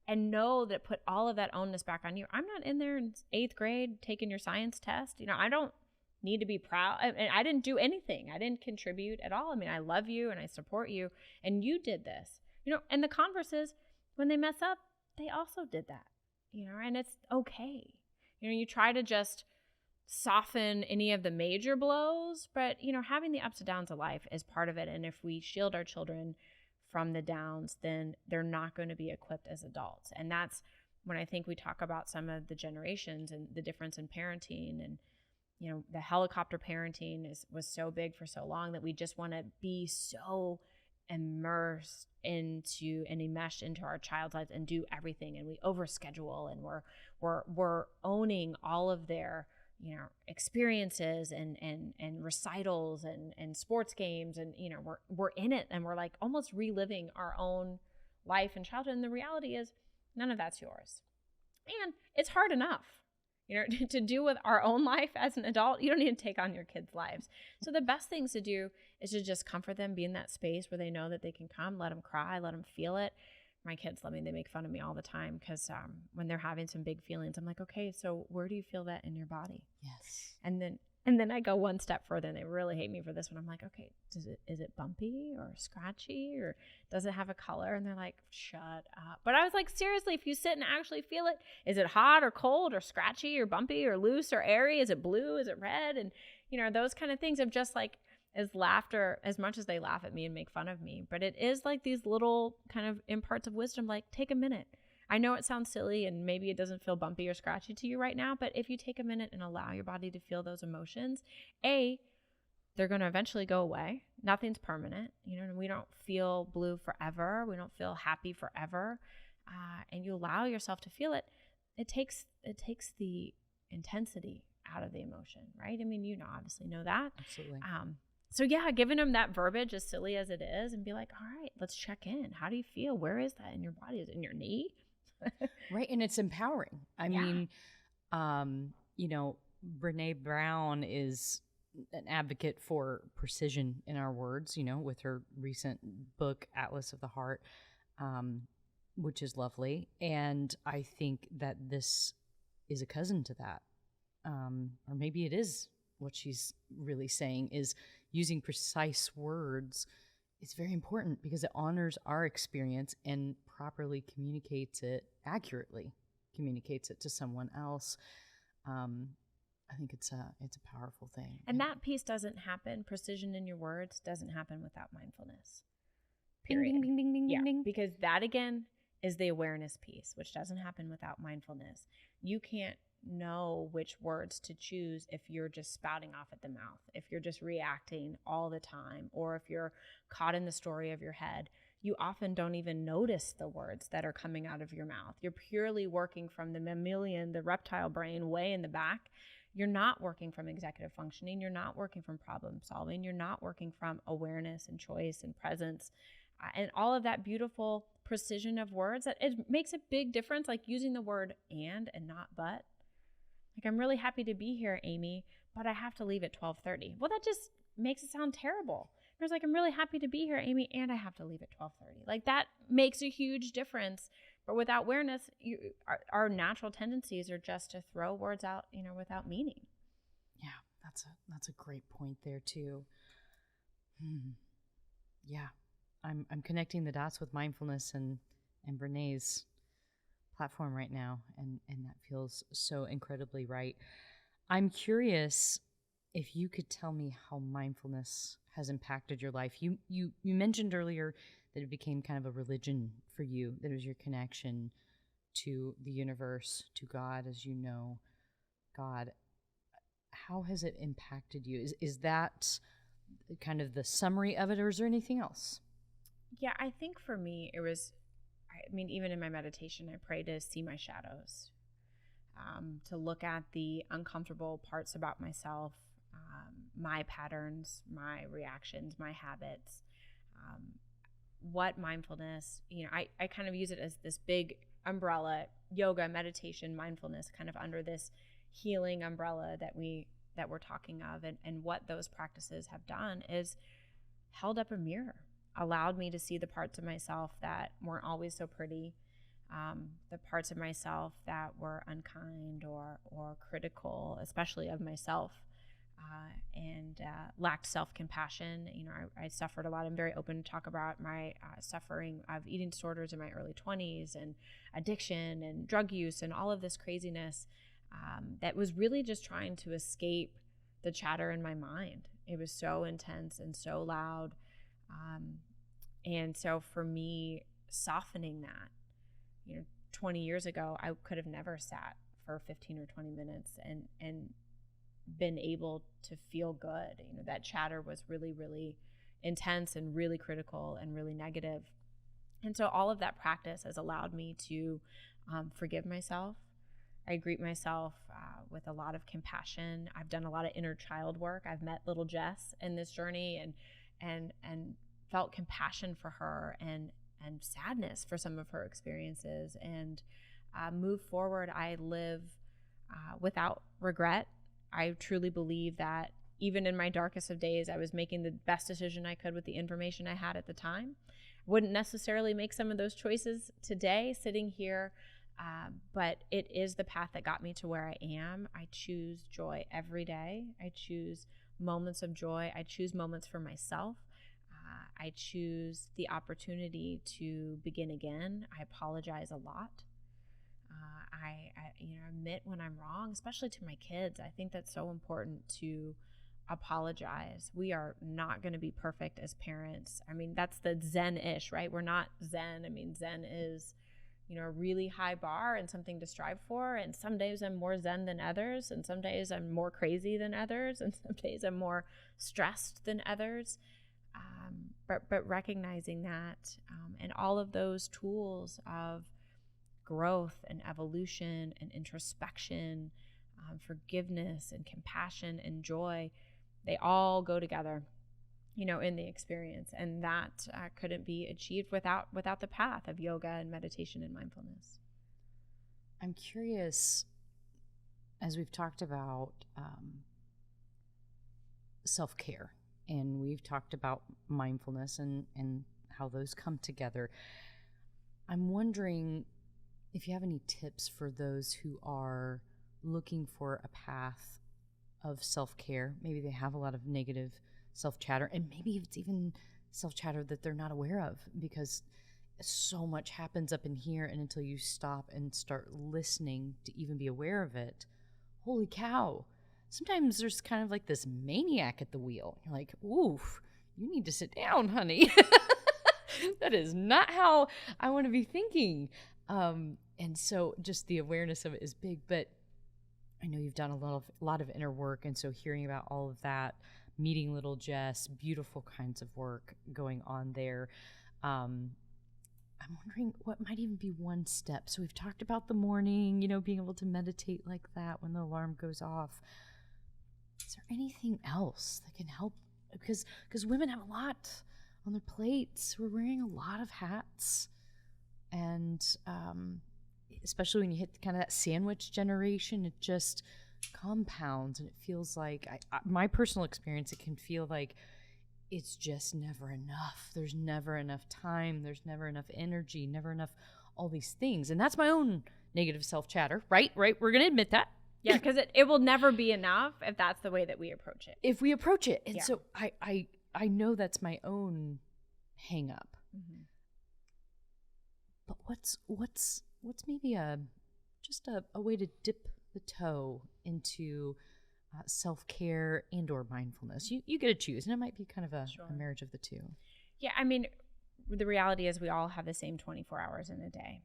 And know that put all of that onus back on you. I'm not in there in 8th grade taking your science test. I don't need to be proud. And I didn't do anything. I didn't contribute at all. I mean, I love you and I support you. And you did this. And the converse is when they mess up, they also did that. And it's okay. You try to just soften any of the major blows, but having the ups and downs of life is part of it. And if we shield our children from the downs, then they're not going to be equipped as adults. And that's when I think we talk about some of the generations and the difference in parenting, and the helicopter parenting was so big for so long that we just want to be so immersed into and enmeshed into our child's lives and do everything, and we overschedule, and we're owning all of their experiences and recitals and sports games, and we're in it, and we're like almost reliving our own life and childhood. And the reality is none of that's yours, and it's hard enough to do with our own life as an adult. You don't need to take on your kids' lives. So the best things to do is to just comfort them, be in that space where they know that they can come, let them cry, let them feel it. My kids love me. They make fun of me all the time because when they're having some big feelings, I'm like, okay, so where do you feel that in your body? Yes. And then I go one step further, and they really hate me for this one. I'm like, okay, is it bumpy or scratchy, or does it have a color? And they're like, shut up. But I was like, seriously, if you sit and actually feel it, is it hot or cold or scratchy or bumpy or loose or airy? Is it blue? Is it red? And, those kind of things of just like, as laughter, as much as they laugh at me and make fun of me, but it is like these little kind of imparts of wisdom, like take a minute. I know it sounds silly and maybe it doesn't feel bumpy or scratchy to you right now, but if you take a minute and allow your body to feel those emotions, they're going to eventually go away. Nothing's permanent. We don't feel blue forever. We don't feel happy forever. And you allow yourself to feel it. It takes the intensity out of the emotion, right? I mean, obviously know that. Absolutely. So yeah, giving them that verbiage, as silly as it is, and be like, all right, let's check in. How do you feel? Where is that in your body? Is it in your knee? Right. And it's empowering. I mean, Brene Brown is an advocate for precision in our words, with her recent book, Atlas of the Heart, which is lovely. And I think that this is a cousin to that. Or maybe it is what she's really saying, is using precise words. It's very important because it honors our experience and properly communicates it, accurately communicates it to someone else. I think it's a powerful thing. And that piece doesn't happen. Precision in your words doesn't happen without mindfulness. Period. Ding, ding, ding, ding, yeah, ding. Because that again is the awareness piece, which doesn't happen without mindfulness. You can't know which words to choose if you're just spouting off at the mouth, if you're just reacting all the time, or if you're caught in the story of your head. You often don't even notice the words that are coming out of your mouth. You're purely working from the mammalian, the reptile brain way in the back. You're not working from executive functioning. You're not working from problem solving. You're not working from awareness and choice and presence and all of that beautiful precision of words. That it makes a big difference, like using the word and not but. Like, I'm really happy to be here, Aimee, but I have to leave at 12:30. Well, that just makes it sound terrible. There's like, I'm really happy to be here, Aimee, and I have to leave at 12:30. Like, that makes a huge difference. But without awareness, our natural tendencies are just to throw words out, without meaning. Yeah, that's a great point there too. Yeah, I'm connecting the dots with mindfulness and Brené's platform right now, and that feels so incredibly right. I'm curious if you could tell me how mindfulness has impacted your life. You mentioned earlier that it became kind of a religion for you, that it was your connection to the universe, to God, as you know God. How has it impacted you? Is that kind of the summary of it, or is there anything else? Yeah, I think for me, it was, even in my meditation, I pray to see my shadows, to look at the uncomfortable parts about myself, my patterns, my reactions, my habits, what mindfulness, I kind of use it as this big umbrella, yoga, meditation, mindfulness, kind of under this healing umbrella that we're talking of. And what those practices have done is held up a mirror, allowed me to see the parts of myself that weren't always so pretty, the parts of myself that were unkind or critical, especially of myself, and lacked self-compassion. I suffered a lot. I'm very open to talk about my suffering of eating disorders in my early 20s and addiction and drug use and all of this craziness. that was really just trying to escape the chatter in my mind. It was so intense and so loud. And so for me, softening that, 20 years ago, I could have never sat for 15 or 20 minutes and been able to feel good. That chatter was really, really intense and really critical and really negative. And so all of that practice has allowed me to forgive myself. I greet myself with a lot of compassion. I've done a lot of inner child work. I've met little Jess in this journey and felt compassion for her and sadness for some of her experiences. And move forward, I live without regret. I truly believe that even in my darkest of days, I was making the best decision I could with the information I had at the time. Wouldn't necessarily make some of those choices today sitting here, but it is the path that got me to where I am. I choose joy every day. I choose moments of joy. I choose moments for myself. I choose the opportunity to begin again. I apologize a lot. I admit when I'm wrong, especially to my kids. I think that's so important to apologize. We are not going to be perfect as parents. I mean, that's the Zen-ish, right? We're not Zen. I mean, Zen is, a really high bar and something to strive for. And some days I'm more Zen than others. And some days I'm more crazy than others. And some days I'm more stressed than others. But recognizing that and all of those tools of growth and evolution and introspection, forgiveness and compassion and joy, they all go together, in the experience. And that couldn't be achieved without the path of yoga and meditation and mindfulness. I'm curious, as we've talked about self-care, and we've talked about mindfulness and how those come together, I'm wondering if you have any tips for those who are looking for a path of self-care. Maybe they have a lot of negative self-chatter, and maybe it's even self-chatter that they're not aware of, because so much happens up in here, and until you stop and start listening to even be aware of it, holy cow, sometimes there's kind of like this maniac at the wheel. You're like, oof, you need to sit down, honey. That is not how I want to be thinking. And so just the awareness of it is big, but I know you've done a lot of inner work. And so hearing about all of that, meeting little Jess, beautiful kinds of work going on there. I'm wondering what might even be one step. So we've talked about the morning, being able to meditate like that when the alarm goes off. Is there anything else that can help? Because women have a lot on their plates. We're wearing a lot of hats. And especially when you hit kind of that sandwich generation, it just compounds, and it feels like, my personal experience, it can feel like it's just never enough. There's never enough time. There's never enough energy, never enough all these things. And that's my own negative self-chatter, right? We're going to admit that. Yeah, because it will never be enough if that's the way that we approach it. If we approach it. And so I know that's my own hang up. Mm-hmm. But what's maybe a way to dip the toe into self-care and or mindfulness? You get to choose, and it might be kind of a marriage of the two. Yeah, I mean, the reality is we all have the same 24 hours in a day.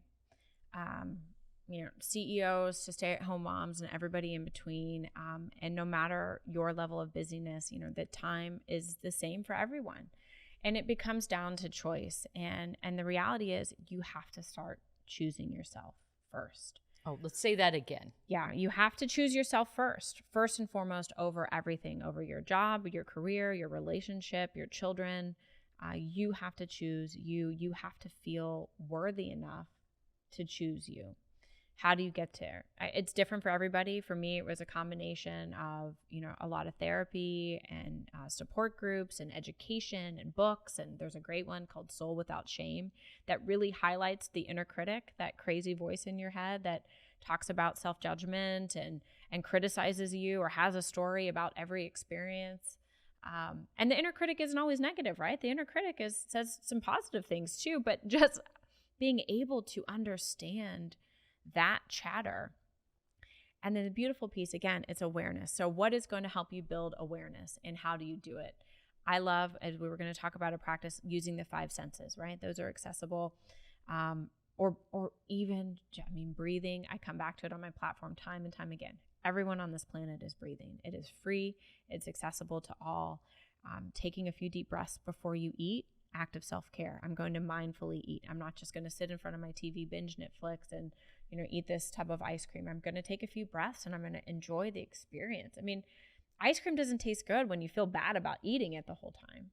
CEOs to stay-at-home moms and everybody in between. And no matter your level of busyness, the time is the same for everyone. And it becomes down to choice. And the reality is you have to start choosing yourself first. Oh, let's say that again. Yeah, you have to choose yourself first and foremost, over everything, over your job, your career, your relationship, your children. You have to choose you. You have to feel worthy enough to choose you. How do you get there? It's different for everybody. For me, it was a combination of, a lot of therapy and support groups and education and books. And there's a great one called Soul Without Shame that really highlights the inner critic, that crazy voice in your head that talks about self-judgment and criticizes you or has a story about every experience. And the inner critic isn't always negative, right? The inner critic says some positive things too, but just being able to understand that chatter And then the beautiful piece, again, it's awareness. So what is going to help you build awareness, and how do you do it? I love, as we were going to talk about a practice, using the 5 senses, right? Those are accessible. Or even, I mean, breathing. I come back to it on my platform time and time again. Everyone on this planet is breathing. It is free. It's accessible to all. Taking a few deep breaths before you eat, act of self-care. I'm going to mindfully eat. I'm not just going to sit in front of my TV, binge Netflix, and eat this tub of ice cream. I'm going to take a few breaths and I'm going to enjoy the experience. I mean, ice cream doesn't taste good when you feel bad about eating it the whole time.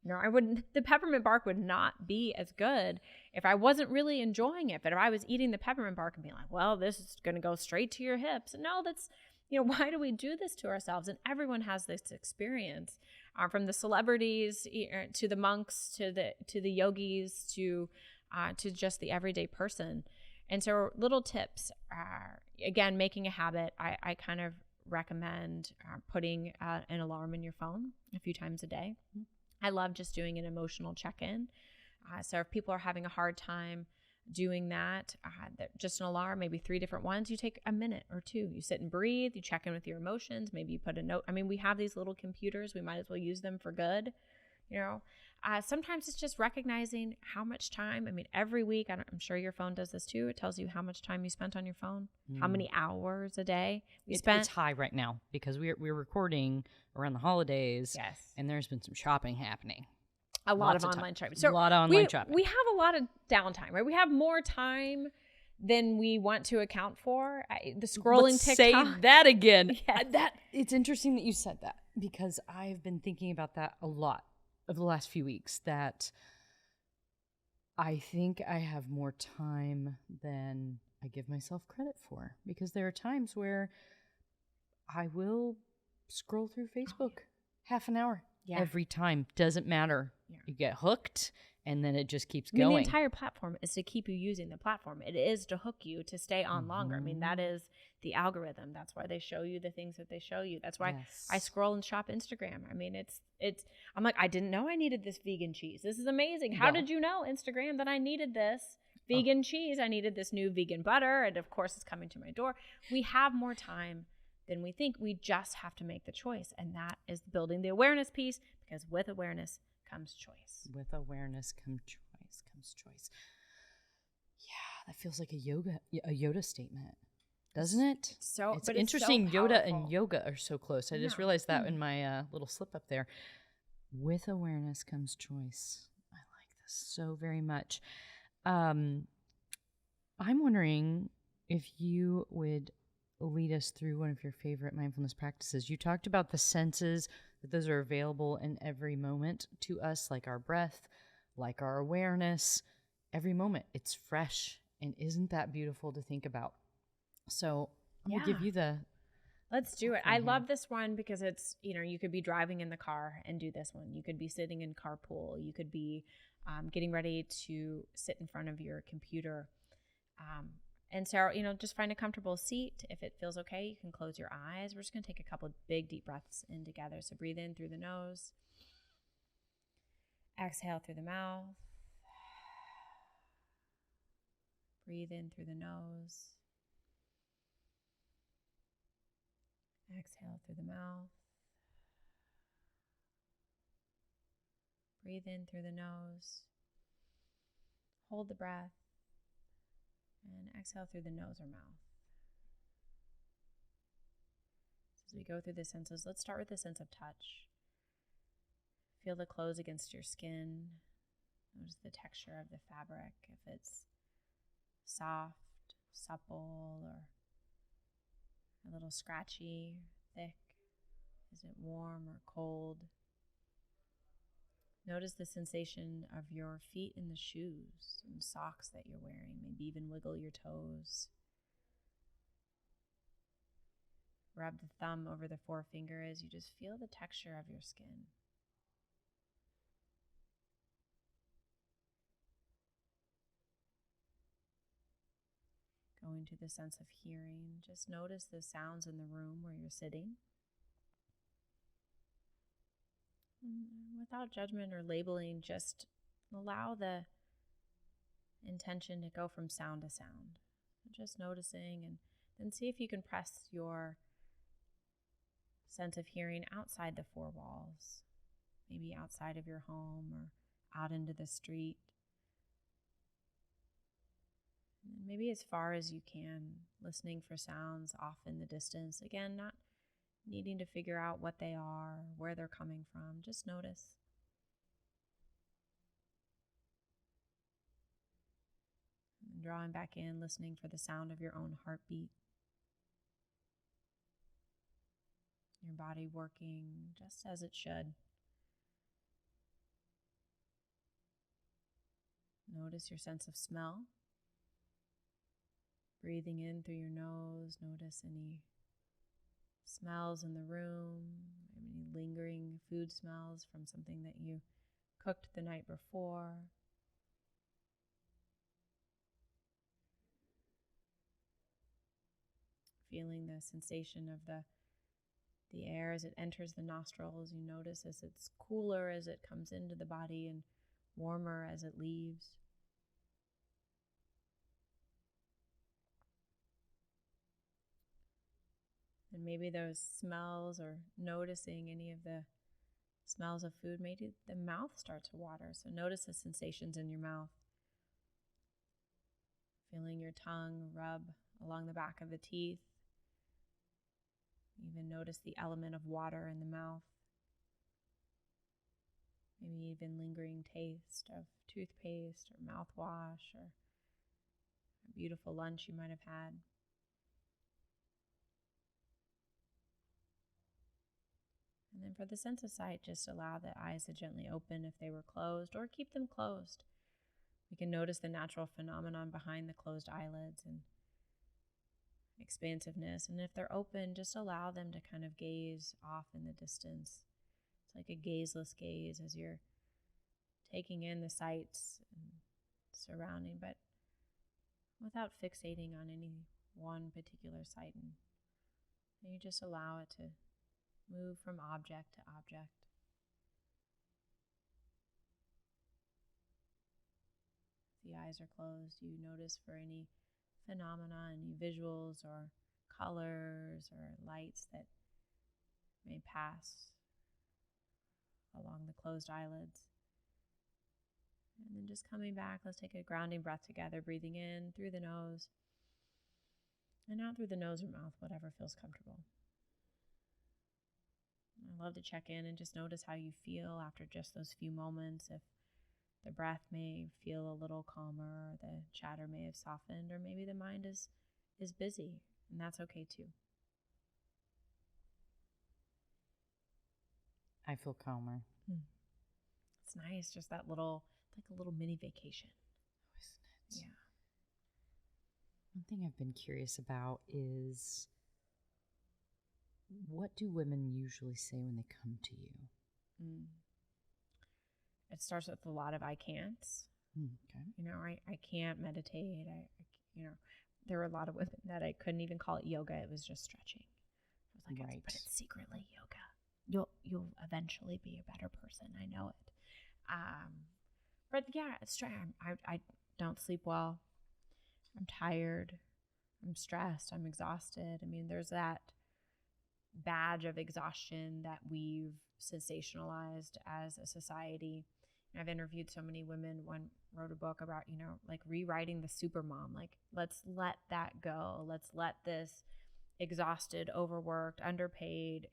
The peppermint bark would not be as good if I wasn't really enjoying it. But if I was eating the peppermint bark and being like, well, this is going to go straight to your hips. No, that's, why do we do this to ourselves? And everyone has this experience, from the celebrities to the monks, to the yogis, to just the everyday person. And so little tips are, again, making a habit. I kind of recommend putting an alarm in your phone a few times a day. I love just doing an emotional check-in. So if people are having a hard time doing that, just an alarm, maybe 3 different ones, you take a minute or 2. You sit and breathe, you check in with your emotions, maybe you put a note. I mean, we have these little computers. We might as well use them for good. Sometimes it's just recognizing how much time. I mean, every week, I'm sure your phone does this too. It tells you how much time you spent on your phone, how many hours a day you spent. It's high right now because we're recording around the holidays. Yes. And there's been some shopping happening. A lot of online shopping. So a lot of online shopping. We have a lot of downtime, right? We have more time than we want to account for. The scrolling Let's TikTok. Say that again. Yes. It's interesting that you said that, because I've been thinking about that a lot of the last few weeks, that I think I have more time than I give myself credit for, because there are times where I will scroll through Facebook half an hour every time. Doesn't matter. Yeah. You get hooked, and then it just keeps going. The entire platform is to keep you using the platform. It is to hook you to stay on longer. I mean, that is the algorithm. That's why they show you the things that they show you. That's why I scroll and shop Instagram. I mean, I'm like, I didn't know I needed this vegan cheese. This is amazing. How did you know, Instagram, that I needed this vegan cheese? I needed this new vegan butter. And of course, it's coming to my door. We have more time than we think. We just have to make the choice. And that is building the awareness piece, because with awareness comes choice. With awareness comes choice. Yeah, that feels like a Yoda statement, doesn't it? It's interesting. It's so Yoda powerful. and yoga are so close. I just realized that in my little slip up there. With awareness comes choice. I like this so very much. I'm wondering if you would lead us through one of your favorite mindfulness practices. You talked about the senses, that those are available in every moment to us, like our breath, like our awareness. Every moment, it's fresh. And isn't that beautiful to think about? So I'm going to give you the... Let's do it. I love this one because it's, you could be driving in the car and do this one. You could be sitting in carpool. You could be getting ready to sit in front of your computer. And so, just find a comfortable seat. If it feels okay, you can close your eyes. We're just going to take a couple of big, deep breaths in together. So breathe in through the nose. Exhale through the mouth. Breathe in through the nose. Exhale through the mouth. Breathe in through the nose. Hold the breath. And exhale through the nose or mouth. So as we go through the senses, let's start with the sense of touch. Feel the clothes against your skin. Notice the texture of the fabric, if it's soft, supple, or a little scratchy, thick. Is it warm or cold? Notice the sensation of your feet in the shoes and socks that you're wearing. Maybe even wiggle your toes. Rub the thumb over the forefinger as you just feel the texture of your skin. Going to the sense of hearing, just notice the sounds in the room where you're sitting. Without judgment or labeling, just allow the intention to go from sound to sound. Just noticing, and then see if you can press your sense of hearing outside the four walls, maybe outside of your home or out into the street. And maybe as far as you can, listening for sounds off in the distance. Again, not needing to figure out what they are, where they're coming from. Just notice. And drawing back in, listening for the sound of your own heartbeat. Your body working just as it should. Notice your sense of smell. Breathing in through your nose, notice any smells in the room, any lingering food smells from something that you cooked the night before. Feeling the sensation of the air as it enters the nostrils. You notice as it's cooler as it comes into the body and warmer as it leaves. And maybe those smells, or noticing any of the smells of food, maybe the mouth starts to water. So notice the sensations in your mouth. Feeling your tongue rub along the back of the teeth. Even notice the element of water in the mouth. Maybe even lingering taste of toothpaste or mouthwash or a beautiful lunch you might have had. And then for the sense of sight, just allow the eyes to gently open if they were closed, or keep them closed. We can notice the natural phenomenon behind the closed eyelids and expansiveness. And if they're open, just allow them to kind of gaze off in the distance. It's like a gazeless gaze as you're taking in the sights and surrounding, but without fixating on any one particular sight. And you just allow it to move from object to object. If the eyes are closed, you notice for any phenomena, any visuals or colors or lights that may pass along the closed eyelids. And then just coming back, let's take a grounding breath together, breathing in through the nose and out through the nose or mouth, whatever feels comfortable. I love to check in and just notice how you feel after just those few moments. If the breath may feel a little calmer, or the chatter may have softened, or maybe the mind is busy, and that's okay too. I feel calmer. It's nice, just that little, like a little mini vacation. Oh, isn't it? Yeah. One thing I've been curious about is, what do women usually say when they come to you? It starts with a lot of I can'ts. Okay. I can't meditate. There were a lot of women that I couldn't even call it yoga. It was just stretching. I was like, right. But it's secretly yoga. You'll eventually be a better person. I know it. But yeah, it's trying. I don't sleep well. I'm tired. I'm stressed. I'm exhausted. I mean, there's that badge of exhaustion that we've sensationalized as a society. And I've interviewed so many women. One wrote a book about, like rewriting the supermom. Like, let's let that go. Let's let this exhausted, overworked, underpaid,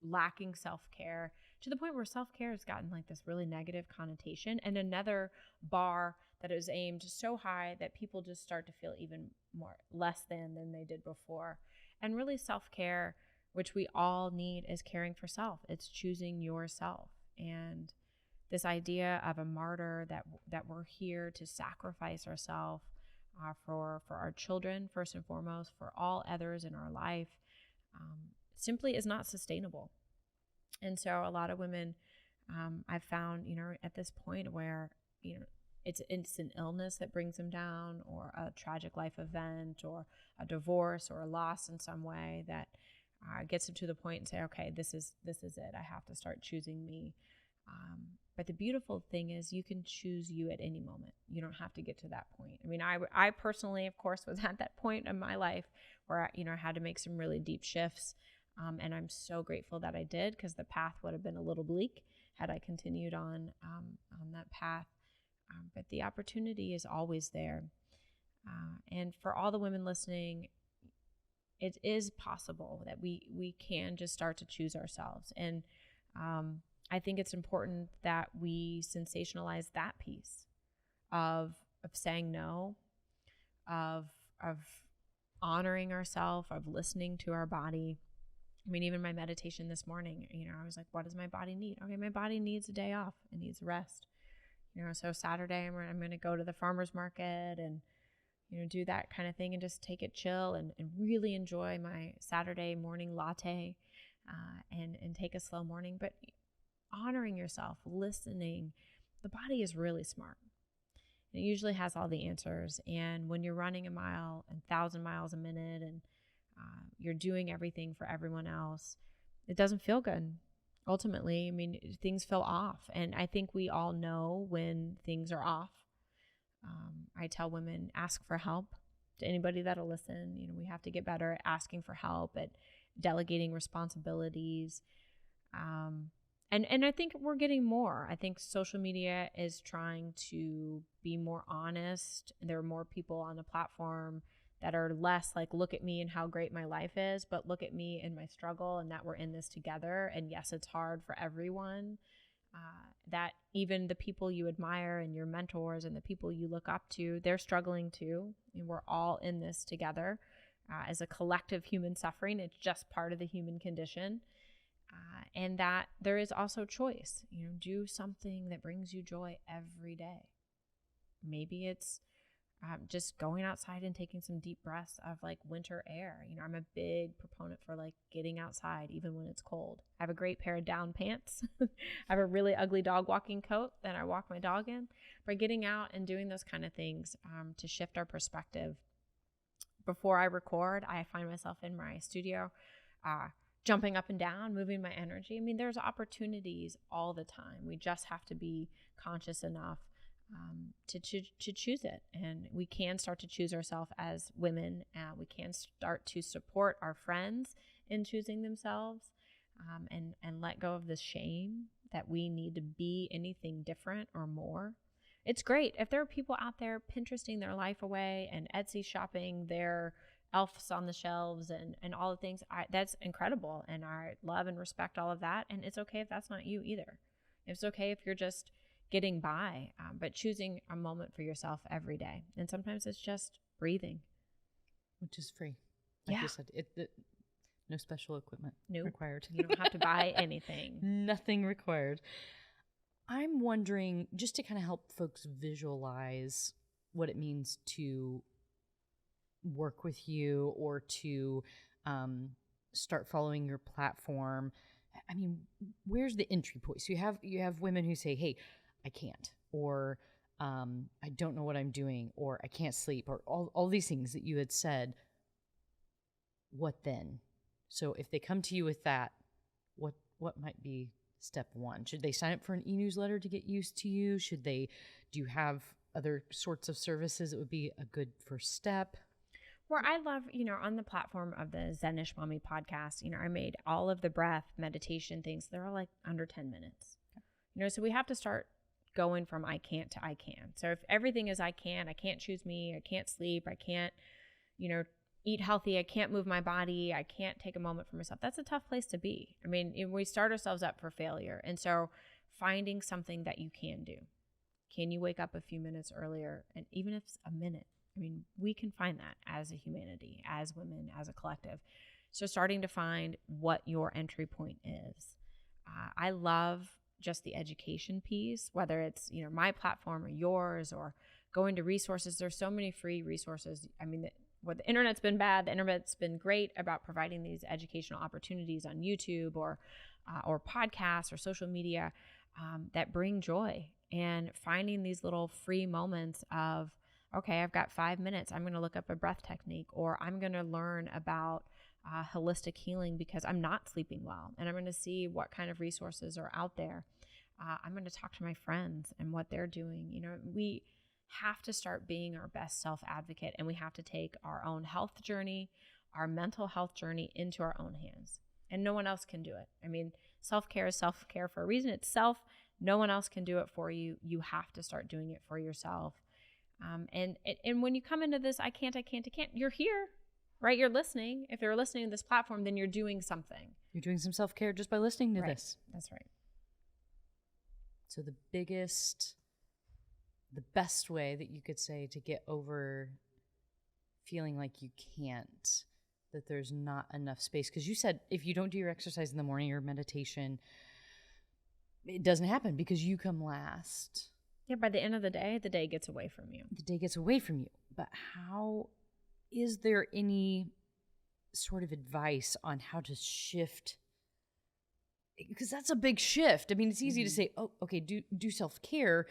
lacking self-care, to the point where self-care has gotten like this really negative connotation, and another bar that is aimed so high that people just start to feel even more less than they did before. And really self-care, which we all need, is caring for self. It's choosing yourself. And this idea of a martyr, that we're here to sacrifice ourselves for our children, first and foremost, for all others in our life, simply is not sustainable. And so a lot of women, I've found, at this point where, it's an illness that brings them down, or a tragic life event, or a divorce, or a loss in some way that gets them to the point and say, okay, this is it. I have to start choosing me. But the beautiful thing is you can choose you at any moment. You don't have to get to that point. I mean, I personally, of course, was at that point in my life where, I had to make some really deep shifts. And I'm so grateful that I did, because the path would have been a little bleak had I continued on that path. But the opportunity is always there. And for all the women listening, it is possible that we can just start to choose ourselves. And I think it's important that we sensationalize that piece of saying no, of honoring ourselves, of listening to our body. I mean, even my meditation this morning, I was like, what does my body need? Okay, my body needs a day off. It needs rest. So Saturday, I'm going to go to the farmer's market and, do that kind of thing and just take it chill and really enjoy my Saturday morning latte and take a slow morning. But honoring yourself, listening, the body is really smart. It usually has all the answers. And when you're running a mile and 1,000 miles a minute and you're doing everything for everyone else, it doesn't feel good. Ultimately, I mean, things feel off. And I think we all know when things are off. I tell women, ask for help. To anybody that'll listen, we have to get better at asking for help, at delegating responsibilities. And I think we're getting more. I think social media is trying to be more honest. There are more people on the platform that are less like, look at me and how great my life is, but look at me and my struggle and that we're in this together. And yes, it's hard for everyone. That even the people you admire and your mentors and the people you look up to, they're struggling too. And we're all in this together as a collective human suffering. It's just part of the human condition. And that there is also choice. Do something that brings you joy every day. Maybe it's just going outside and taking some deep breaths of like winter air. I'm a big proponent for like getting outside even when it's cold. I have a great pair of down pants. I have a really ugly dog walking coat that I walk my dog in. But getting out and doing those kind of things to shift our perspective. Before I record, I find myself in my studio jumping up and down, moving my energy. I mean, there's opportunities all the time. We just have to be conscious enough to choose it. And we can start to choose ourselves as women. We can start to support our friends in choosing themselves and let go of the shame that we need to be anything different or more. It's great if there are people out there Pinteresting their life away and Etsy shopping their elves on the shelves and all the things. That's incredible. And I love and respect all of that. And it's okay if that's not you either. It's okay if you're just getting by, but choosing a moment for yourself every day. And sometimes it's just breathing. Which is free. Like you said, no special equipment required. You don't have to buy anything. Nothing required. I'm wondering, just to kind of help folks visualize what it means to work with you or to start following your platform. I mean, where's the entry point? So you have women who say, hey, I can't, or I don't know what I'm doing, or I can't sleep, or all these things that you had said. What then? So if they come to you with that, what might be step one? Should they sign up for an e-newsletter to get used to you? Do you have other sorts of services that would be a good first step? Where I love, on the platform of the Zen Mommy Podcast, I made all of the breath meditation things. They're all like under 10 minutes. So we have to start going from I can't to I can. So if everything is I can't choose me, I can't sleep, I can't, eat healthy, I can't move my body, I can't take a moment for myself. That's a tough place to be. I mean, we start ourselves up for failure. And so finding something that you can do. Can you wake up a few minutes earlier? And even if it's a minute, I mean, we can find that as a humanity, as women, as a collective. So starting to find what your entry point is. I love just the education piece, whether it's, my platform or yours or going to resources. There's so many free resources. I mean, the internet's been bad. The internet's been great about providing these educational opportunities on YouTube or podcasts or social media that bring joy, and finding these little free moments of, okay, I've got 5 minutes. I'm going to look up a breath technique, or I'm going to learn about holistic healing because I'm not sleeping well, and I'm going to see what kind of resources are out there. I'm going to talk to my friends and what they're doing. We have to start being our best self-advocate, and we have to take our own health journey, our mental health journey into our own hands. And no one else can do it. I mean, self-care is self-care for a reason. It's self. No one else can do it for you. You have to start doing it for yourself. And when you come into this, I can't, you're here, right? You're listening. If you're listening to this platform, then you're doing something. You're doing some self-care just by listening to this. That's right. So the best way that you could say to get over feeling like you can't, that there's not enough space. Because you said if you don't do your exercise in the morning or meditation, it doesn't happen because you come last. Yeah, by the end of the day gets away from you. The day gets away from you. But how, is there any sort of advice on how to shift? Because that's a big shift. I mean, it's easy to say, oh, okay, do self-care.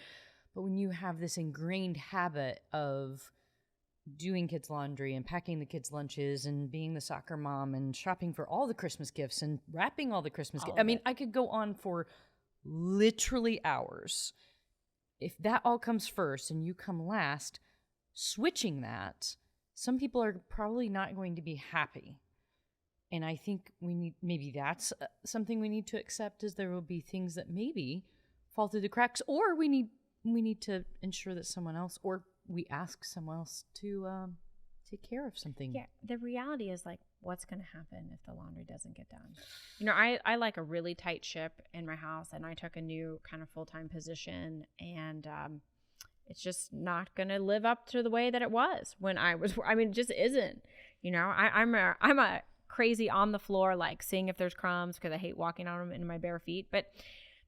But when you have this ingrained habit of doing kids' laundry and packing the kids' lunches and being the soccer mom and shopping for all the Christmas gifts and wrapping all the Christmas gifts. I mean, I could go on for literally hours. If that all comes first and you come last, switching that, some people are probably not going to be happy. And I think maybe that's something we need to accept, is there will be things that maybe fall through the cracks, or we need to ensure that someone else, or we ask someone else to take care of something. Yeah, the reality is, like, what's going to happen if the laundry doesn't get done? I like a really tight ship in my house, and I took a new kind of full-time position, and it's just not going to live up to the way that it was when I was. I mean, it just isn't. I'm a crazy on the floor, like seeing if there's crumbs, because I hate walking on them in my bare feet, but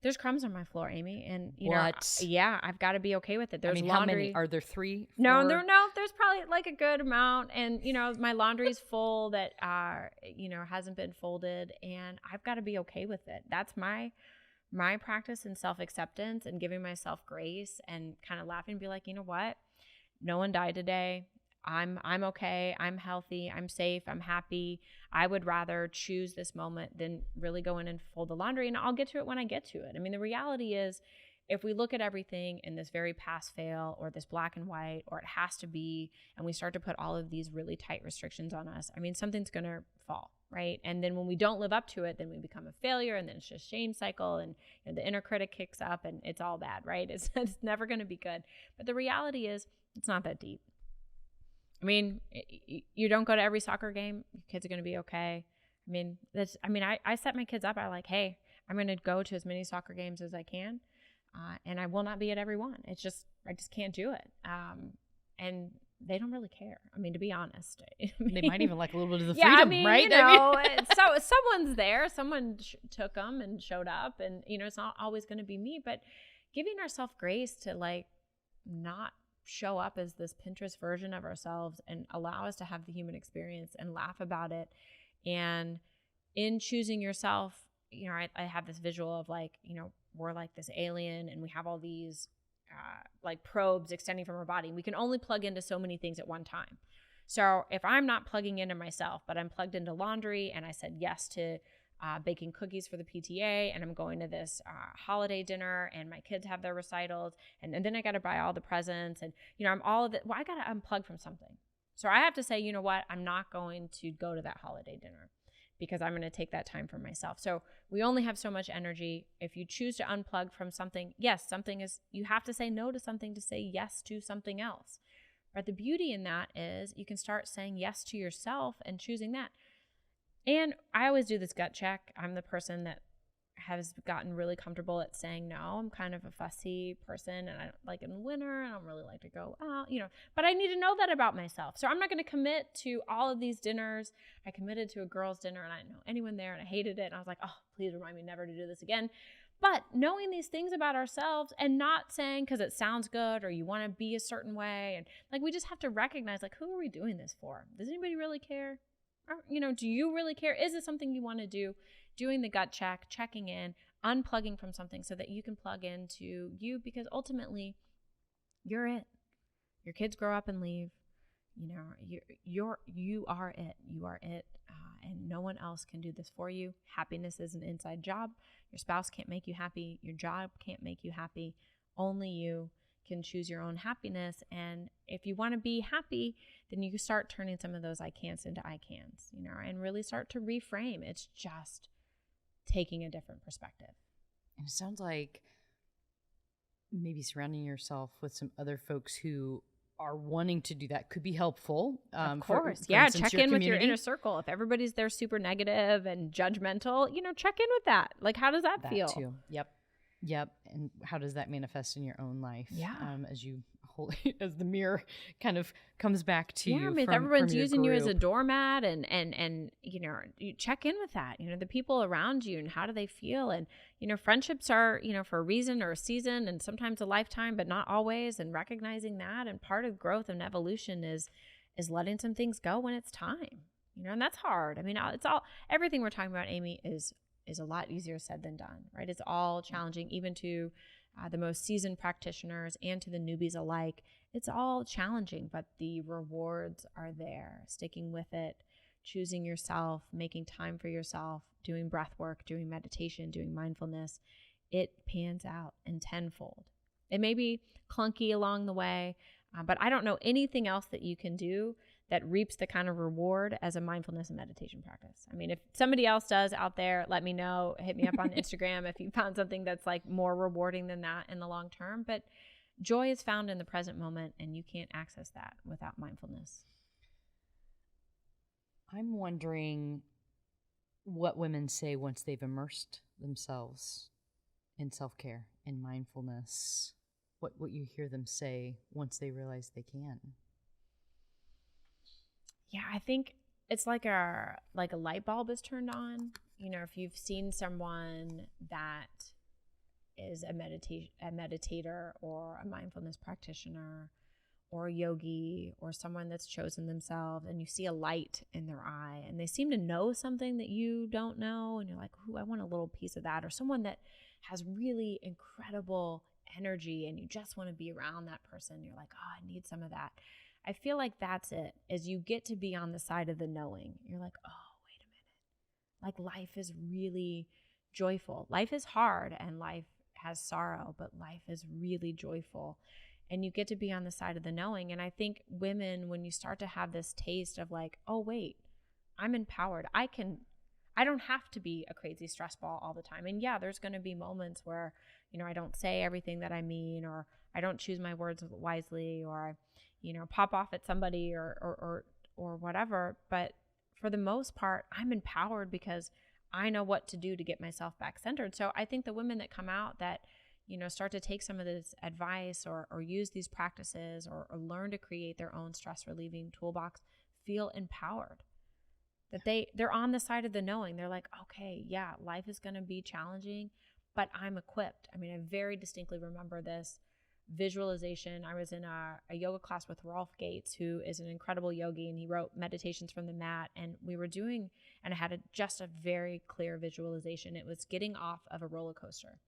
there's crumbs on my floor, Aimee, and yeah, I've got to be be with it. There's laundry. How many are there? 3? 4? No, there's probably like a good amount, and my laundry's full that hasn't been folded, and I've got to be okay with it. That's my practice in self-acceptance and giving myself grace, and kind of laughing and be like, you know what? No one died today. I'm okay. I'm healthy. I'm safe. I'm happy. I would rather choose this moment than really go in and fold the laundry, and I'll get to it when I get to it. I mean, the reality is, if we look at everything in this very pass fail, or this black and white, or it has to be, and we start to put all of these really tight restrictions on us, I mean, something's going to fall, right? And then when we don't live up to it, then we become a failure, and then it's just shame cycle, and the inner critic kicks up, and it's all bad, right? It's never going to be good. But the reality is, it's not that deep. I mean, you don't go to every soccer game. Your kids are going to be okay. I set my kids up. I like, hey, I'm going to go to as many soccer games as I can. And I will not be at every one. I just can't do it. And they don't really care. I mean, to be honest, they might even like a little bit of the freedom, right? So someone's there, someone took them and showed up, and it's not always going to be me, but giving ourselves grace to like not show up as this Pinterest version of ourselves, and allow us to have the human experience and laugh about it. And in choosing yourself, I have this visual of like, we're like this alien, and we have all these like probes extending from our body. We can only plug into so many things at one time. So if I'm not plugging into myself, but I'm plugged into laundry, and I said yes to baking cookies for the PTA, and I'm going to this holiday dinner, and my kids have their recitals, and then I got to buy all the presents, and I'm all of it. Well, I got to unplug from something. So I have to say, you know what? I'm not going to go to that holiday dinner, because I'm going to take that time for myself. So we only have so much energy. If you choose to unplug from something, yes, you have to say no to something to say yes to something else. But the beauty in that is you can start saying yes to yourself and choosing that. And I always do this gut check. I'm the person that has gotten really comfortable at saying no. I'm kind of a fussy person, and I don't like it in winter. I don't really like to go out, but I need to know that about myself. So I'm not going to commit to all of these dinners. I committed to a girls' dinner, and I didn't know anyone there, and I hated it. And I was like, oh, please remind me never to do this again. But knowing these things about ourselves, and not saying because it sounds good or you want to be a certain way. And like, we just have to recognize, like, who are we doing this for? Does anybody really care? Or, do you really care? Is it something you want to do? Doing the gut check, checking in, unplugging from something so that you can plug into you, because ultimately you're it. Your kids grow up and leave. You are it. You are it. and no one else can do this for you. Happiness is an inside job. Your spouse can't make you happy. Your job can't make you happy. Only you can choose your own happiness. And if you want to be happy, then you can start turning some of those I can'ts into I can's, and really start to reframe. It's just taking a different perspective. And it sounds like maybe surrounding yourself with some other folks who are wanting to do that could be helpful. Of course. For yeah. instance, check in with your inner circle. If everybody's there super negative and judgmental, check in with that. Like, how does that feel? Too. Yep. And how does that manifest in your own life? Yeah. As you hold, as the mirror kind of comes back to you. Yeah. I mean, if everyone's using you as a doormat and you check in with that, the people around you and how do they feel? And, friendships are, for a reason or a season and sometimes a lifetime, but not always. And recognizing that. And part of growth and evolution is letting some things go when it's time, and that's hard. I mean, everything we're talking about, Aimee, is a lot easier said than done, right? It's all challenging, even to the most seasoned practitioners and to the newbies alike. It's all challenging, but the rewards are there. Sticking with it, choosing yourself, making time for yourself, doing breath work, doing meditation, doing mindfulness, it pans out in tenfold. It may be clunky along the way, but I don't know anything else that you can do that reaps the kind of reward as a mindfulness and meditation practice. I mean, if somebody else does out there, let me know. Hit me up on Instagram if you found something that's like more rewarding than that in the long term. But joy is found in the present moment, and you can't access that without mindfulness. I'm wondering what women say once they've immersed themselves in self-care and mindfulness. What you hear them say once they realize they can. Yeah, I think it's like a light bulb is turned on. If you've seen someone that is a meditator or a mindfulness practitioner or a yogi or someone that's chosen themselves, and you see a light in their eye and they seem to know something that you don't know, and you're like, ooh, I want a little piece of that. Or someone that has really incredible energy and you just want to be around that person. You're like, oh, I need some of that. I feel like that's it, as you get to be on the side of the knowing. You're like, oh, wait a minute. Like, life is really joyful. Life is hard and life has sorrow, but life is really joyful. And you get to be on the side of the knowing. And I think women, when you start to have this taste of like, oh, wait, I'm empowered. I don't have to be a crazy stress ball all the time. And yeah, there's going to be moments where, I don't say everything that I mean, or I don't choose my words wisely, or pop off at somebody or whatever. But for the most part, I'm empowered because I know what to do to get myself back centered. So I think the women that come out that, start to take some of this advice or use these practices or learn to create their own stress relieving toolbox feel empowered. That they're on the side of the knowing. They're like, okay, yeah, life is going to be challenging, but I'm equipped. I mean, I very distinctly remember this visualization. I was in a yoga class with Rolf Gates, who is an incredible yogi, and he wrote Meditations from the Mat. And we were doing, and I had just a very clear visualization. It was getting off of a roller coaster,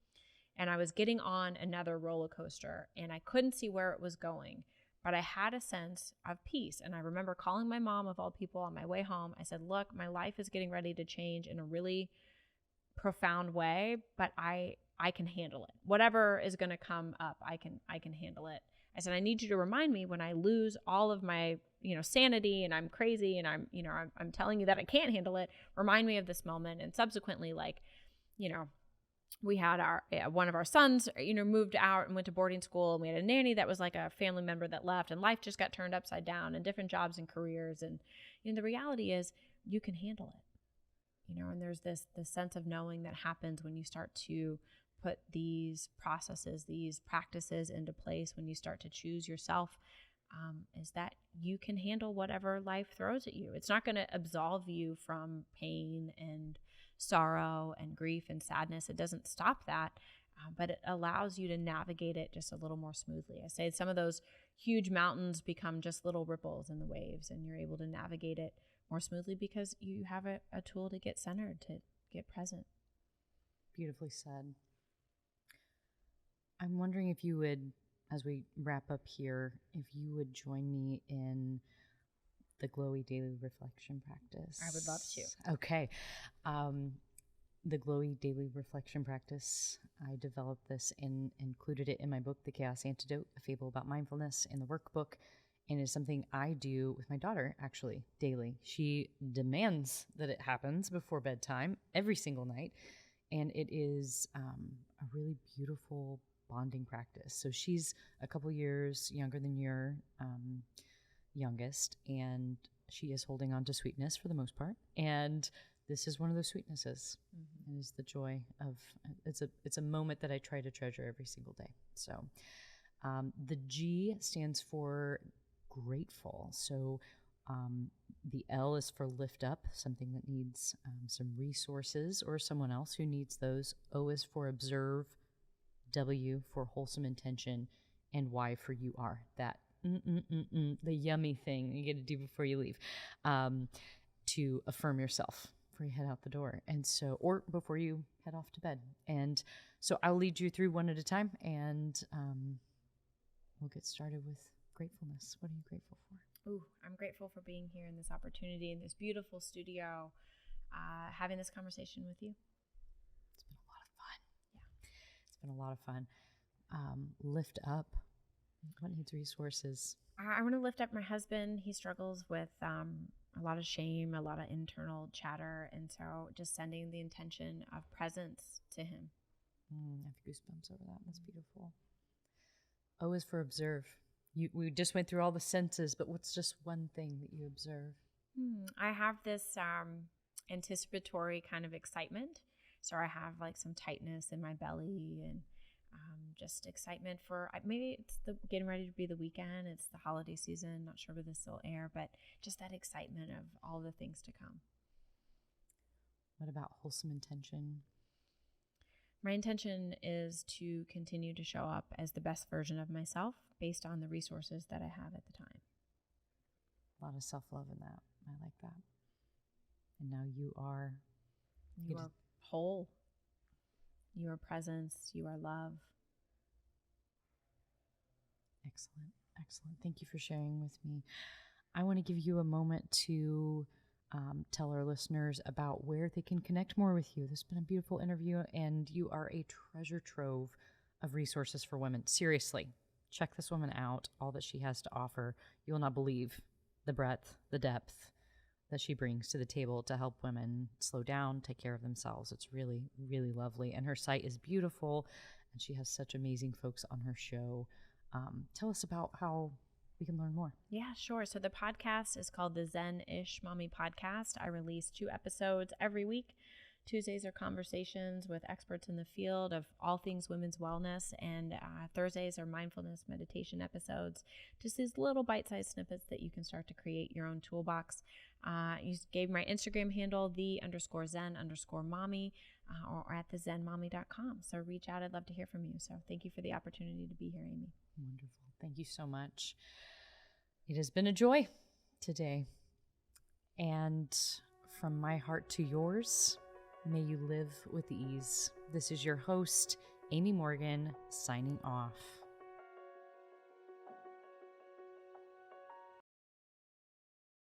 and I was getting on another roller coaster, and I couldn't see where it was going, but I had a sense of peace. And I remember calling my mom, of all people, on my way home. I said, look, my life is getting ready to change in a really profound way, but I can handle it. Whatever is going to come up, I can handle it. I said, I need you to remind me when I lose all of my, sanity and I'm crazy and I'm telling you that I can't handle it. Remind me of this moment. And subsequently, we had one of our sons, moved out and went to boarding school, and we had a nanny that was like a family member that left, and life just got turned upside down, and different jobs and careers. And the reality is you can handle it. And there's this sense of knowing that happens when you start to put these processes, these practices into place, when you start to choose yourself, is that you can handle whatever life throws at you. It's not going to absolve you from pain and sorrow and grief and sadness. It doesn't stop that, but it allows you to navigate it just a little more smoothly. I say some of those huge mountains become just little ripples in the waves, and you're able to navigate it more smoothly because you have a tool to get centered, to get present. Beautifully said. I'm wondering if you would, as we wrap up here, if you would join me in the glowy daily reflection practice? I would love to. Okay. The glowy daily reflection practice, I developed this and included it in my book, The Chaos Antidote, A Fable About Mindfulness, in the workbook. And it's something I do with my daughter, actually, daily. She demands that it happens before bedtime every single night. And it is a really beautiful bonding practice. So she's a couple years younger than your youngest, and she is holding on to sweetness for the most part. And this is one of those sweetnesses. It is the joy of, it's a moment that I try to treasure every single day. So the G stands for grateful. So the L is for lift up, something that needs some resources or someone else who needs those. O is for observe, W for wholesome intention, and Y for you are. That the yummy thing you get to do before you leave, to affirm yourself before you head out the door, and so, or before you head off to bed. And so I'll lead you through one at a time, and we'll get started with gratefulness. What are you grateful for? Ooh, I'm grateful for being here in this opportunity, in this beautiful studio, having this conversation with you. It's been a lot of fun. Yeah, it's been a lot of fun. Lift up. What needs resources? I want to lift up my husband. He struggles with a lot of shame, a lot of internal chatter. And so just sending the intention of presence to him. I have goosebumps over that. That's beautiful. O is for observe. We just went through all the senses, but what's just one thing that you observe? I have this anticipatory kind of excitement. So I have like some tightness in my belly and just excitement for, maybe it's getting ready to be the weekend. It's the holiday season. Not sure where this will air, but just that excitement of all the things to come. What about wholesome intention? My intention is to continue to show up as the best version of myself based on the resources that I have at the time. A lot of self-love in that. I like that. And now you are whole. You are presence. You are love. Excellent. Excellent. Thank you for sharing with me. I want to give you a moment to tell our listeners about where they can connect more with you. This has been a beautiful interview, and you are a treasure trove of resources for women. Seriously, check this woman out, all that she has to offer. You will not believe the breadth, the depth that she brings to the table to help women slow down, take care of themselves. It's really, really lovely. And her site is beautiful, and she has such amazing folks on her show. Tell us about how we can learn more. Yeah, sure. So the podcast is called the Zen Mommy Podcast. I release 2 episodes every week. Tuesdays are conversations with experts in the field of all things women's wellness, and Thursdays are mindfulness meditation episodes. Just these little bite-sized snippets that you can start to create your own toolbox. You gave my Instagram handle, _Zen_mommy, or at thezenmommy.com. So reach out. I'd love to hear from you. So thank you for the opportunity to be here, Aimee. Wonderful. Thank you so much. It has been a joy today. And from my heart to yours, may you live with ease. This is your host, Aimee Morgan, signing off.